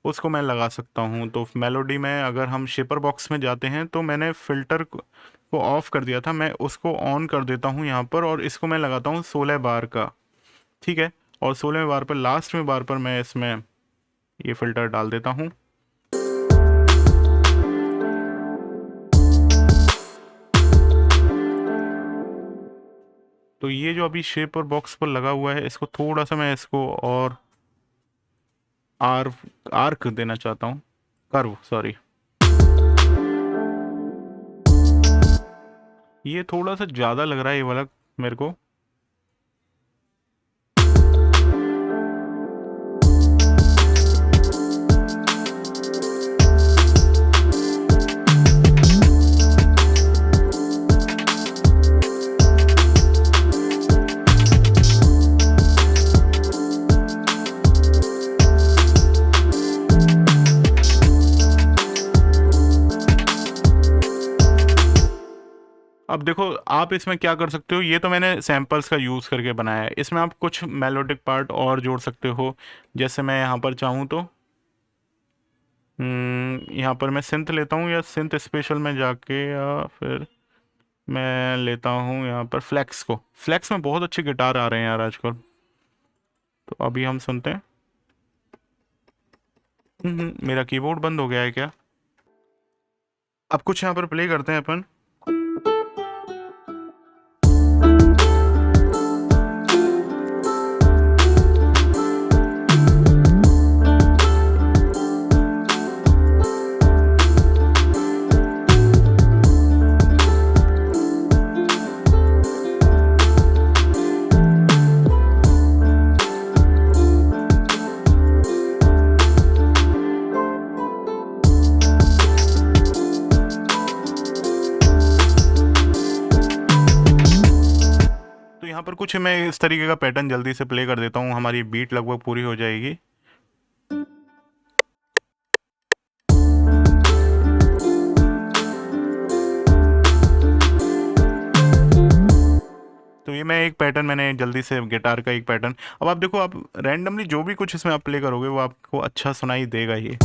उसको मैं लगा सकता हूँ। तो मेलोडी में अगर हम शेपर बॉक्स में जाते हैं तो मैंने फ़िल्टर को ऑफ कर दिया था, मैं उसको ऑन कर देता हूँ यहाँ पर, और इसको मैं लगाता हूँ 16 बार का। ठीक है, और 16वें बार पर, लास्ट में बार पर मैं इसमें ये फ़िल्टर डाल देता हूँ। तो ये जो अभी शेपर बॉक्स पर लगा हुआ है, इसको थोड़ा सा मैं इसको और आर्क देना चाहता हूँ, कर्व सॉरी। ये थोड़ा सा ज़्यादा लग रहा है ये वाला मेरे को। अब देखो, आप इसमें क्या कर सकते हो, ये तो मैंने सैम्पल्स का यूज़ करके बनाया है, इसमें आप कुछ मेलोडिक पार्ट और जोड़ सकते हो। जैसे मैं यहाँ पर चाहूँ तो यहाँ पर मैं सिंथ लेता हूँ, या सिंथ स्पेशल में जाके, या फिर मैं लेता हूँ यहाँ पर फ्लेक्स को। फ्लेक्स में बहुत अच्छे गिटार आ रहे हैं यार आजकल। तो अभी हम सुनते हैं। मेरा कीबोर्ड बंद हो गया है क्या? अब कुछ यहाँ पर प्ले करते हैं अपन। तो यहाँ पर कुछ मैं इस तरीके का पैटर्न जल्दी से प्ले कर देता हूँ, हमारी बीट लगभग पूरी हो जाएगी। तो ये मैं एक पैटर्न मैंने जल्दी से गिटार का एक पैटर्न। अब आप देखो, आप रैंडमली जो भी कुछ इसमें आप प्ले करोगे वो आपको अच्छा सुनाई देगा ही।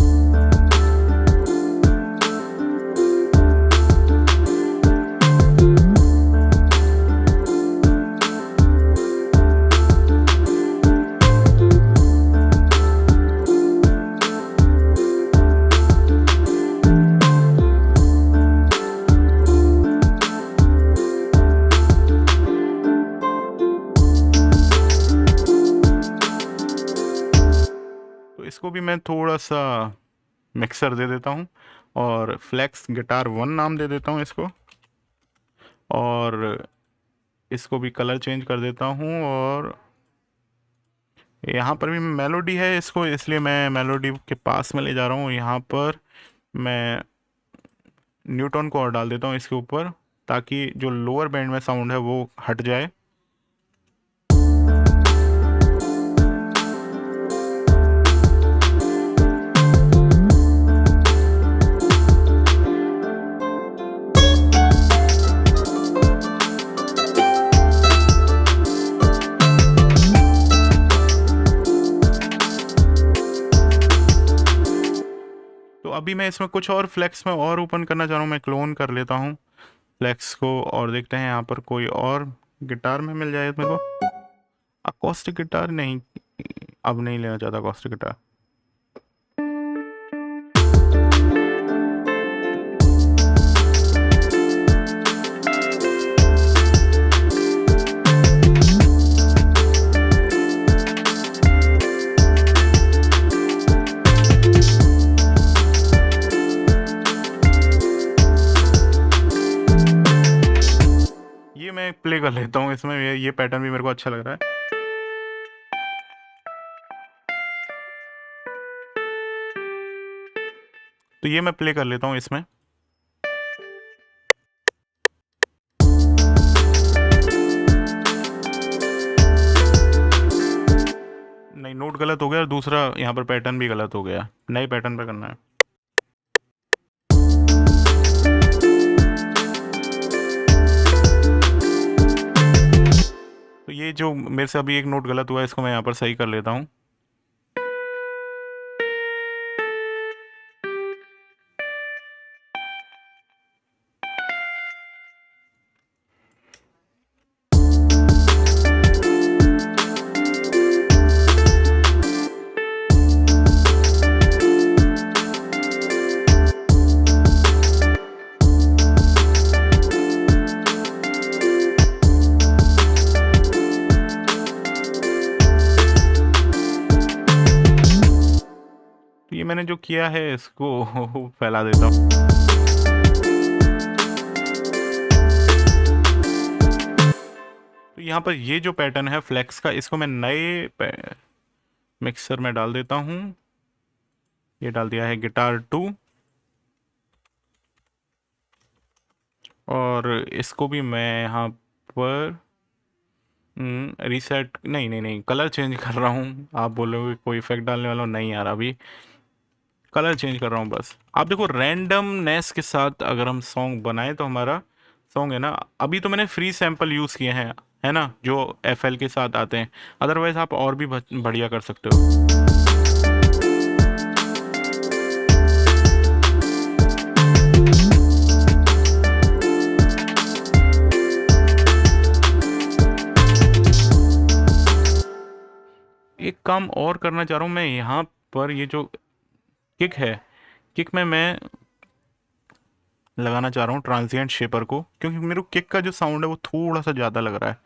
तो इसको भी मैं थोड़ा सा मिक्सर दे देता हूँ और फ्लेक्स गिटार 1 नाम दे देता हूँ इसको। और इसको भी कलर चेंज कर देता हूँ। और यहाँ पर भी मेलोडी है इसको, इसलिए मैं मेलोडी के पास में ले जा रहा हूँ। यहाँ पर मैं न्यूटन को और डाल देता हूँ इसके ऊपर, ताकि जो लोअर बैंड में साउंड है वो हट जाए। तो अभी मैं इसमें कुछ और फ्लेक्स में और ओपन करना चाह रहा हूँ। मैं क्लोन कर लेता हूँ फ्लेक्स को और देखते हैं यहाँ पर कोई और गिटार में मिल जाए मेरे को। अकॉस्टिक गिटार नहीं, अब नहीं लेना चाहता अकॉस्टिक गिटार। ये मैं प्ले कर लेता हूँ इसमें, ये पैटर्न भी मेरे को अच्छा लग रहा है। तो ये मैं प्ले कर लेता हूँ इसमें। नहीं, नोट गलत हो गया और दूसरा यहाँ पर पैटर्न भी गलत हो गया। नए पैटर्न पे करना है। तो ये जो मेरे से अभी एक नोट गलत हुआ है, इसको मैं यहाँ पर सही कर लेता हूँ। तो ये मैंने जो किया है इसको फैला देता हूँ। तो यहाँ पर ये जो पैटर्न है फ्लेक्स का, इसको मैं नए मिक्सर में डाल देता हूँ। ये डाल दिया है गिटार 2। और इसको भी मैं यहाँ पर रीसेट, नहीं नहीं नहीं, कलर चेंज कर रहा हूँ। आप बोलोगे कोई इफेक्ट डालने वाला हूँ, नहीं यार, अभी कलर चेंज कर रहा हूँ बस। आप देखो, रैंडमनेस के साथ अगर हम सॉन्ग बनाएं तो हमारा सॉन्ग है ना, अभी तो मैंने फ्री सैंपल यूज़ किए हैं, है ना, जो एफएल के साथ आते हैं। अदरवाइज़ आप और भी बढ़िया कर सकते हो। एक काम और करना चाह रहा हूँ मैं यहाँ पर, ये जो किक है, किक में मैं लगाना चाह रहा हूँ ट्रांजिएंट शेपर को, क्योंकि मेरे को किक का जो साउंड है वो थोड़ा सा ज़्यादा लग रहा है,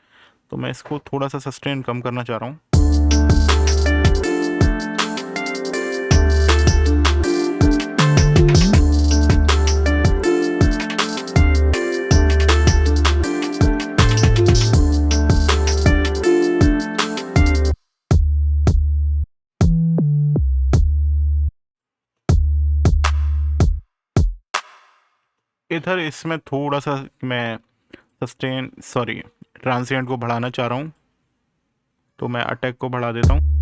तो मैं इसको थोड़ा सा सस्टेन कम करना चाह रहा हूँ। इधर इसमें थोड़ा सा मैं ट्रांजिएंट को बढ़ाना चाह रहा हूँ, तो मैं अटैक को बढ़ा देता हूँ।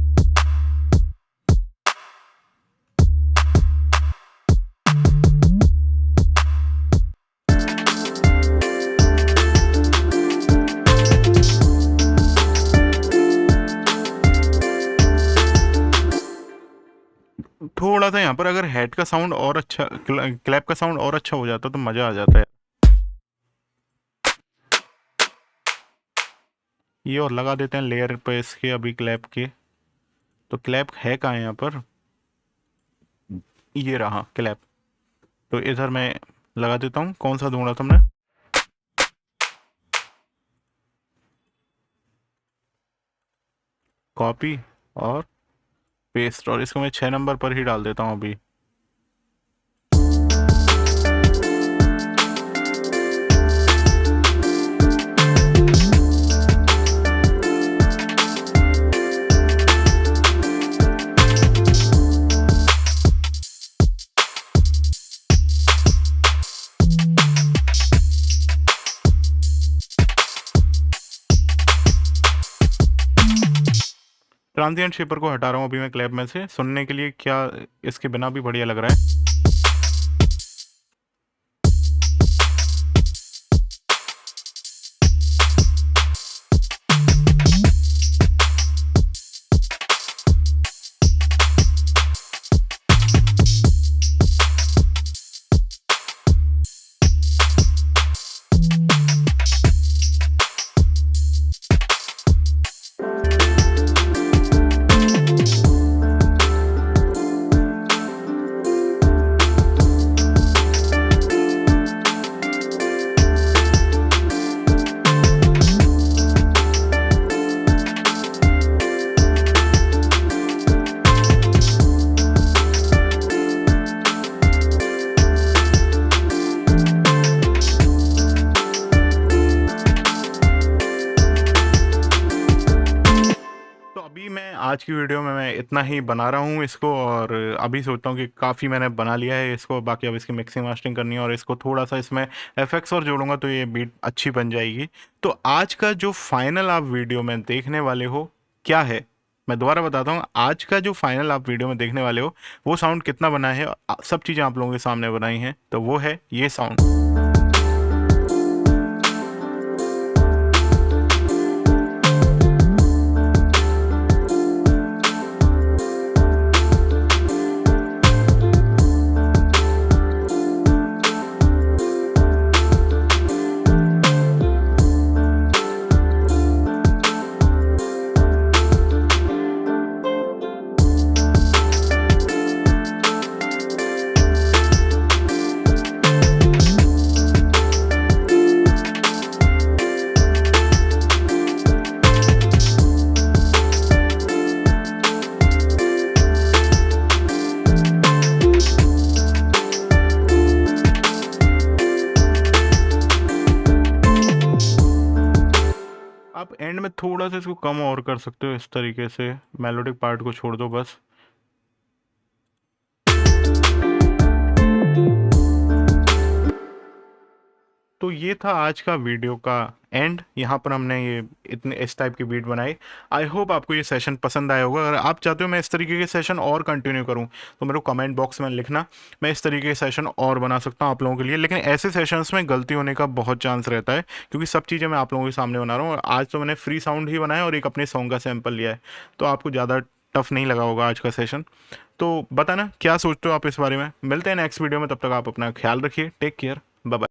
थोड़ा सा यहाँ पर अगर हेड का साउंड और अच्छा, क्लैप का साउंड और अच्छा हो जाता तो मज़ा आ जाता है। ये और लगा देते हैं लेयर पे इसके अभी क्लैप के। तो क्लैप है कहाँ यहाँ पर, ये रहा क्लैप। तो इधर मैं लगा देता हूँ, कौन सा ढूंढा था हमने, कॉपी और पेस्ट, और इसको मैं 6 नंबर पर ही डाल देता हूँ अभी। ट्रांजिएंट शेपर को हटा रहा हूँ अभी मैं क्लैप में से, सुनने के लिए क्या इसके बिना भी बढ़िया लग रहा है। तो अभी मैं आज की वीडियो में मैं इतना ही बना रहा हूँ इसको, और अभी सोचता हूँ कि काफ़ी मैंने बना लिया है इसको। बाकी अब इसकी मिक्सिंग मास्टरिंग करनी है, और इसको थोड़ा सा इसमें एफेक्ट्स और जोड़ूंगा तो ये बीट अच्छी बन जाएगी। तो आज का जो फाइनल आप वीडियो में देखने वाले हो क्या है, मैं दोबारा बताता हूँ, आज का जो फाइनल आप वीडियो में देखने वाले हो वो साउंड कितना बना है, सब चीज़ें आप लोगों के सामने बनाई हैं, तो वो है ये साउंड। आप एंड में थोड़ा सा इसको कम और कर सकते हो, इस तरीके से मेलोडिक पार्ट को छोड़ दो बस। तो ये था आज का वीडियो का एंड। यहाँ पर हमने ये इतने इस टाइप की बीट बनाई। आई होप आपको ये सेशन पसंद आया होगा। अगर आप चाहते हो मैं इस तरीके के सेशन और कंटिन्यू करूँ तो मेरे को कमेंट बॉक्स में लिखना, मैं इस तरीके के सेशन और बना सकता हूँ आप लोगों के लिए। लेकिन ऐसे सेशंस में गलती होने का बहुत चांस रहता है, क्योंकि सब चीज़ें मैं आप लोगों के सामने बना रहा हूँ। आज तो मैंने फ्री साउंड ही बनाया और एक अपने सॉन्ग का सैम्पल लिया है, तो आपको ज़्यादा टफ नहीं लगा होगा आज का सेशन। तो बताना क्या सोचते हो आप इस बारे में। मिलते हैं नेक्स्ट वीडियो में, तब तक आप अपना ख्याल रखिए। Take care, bye bye.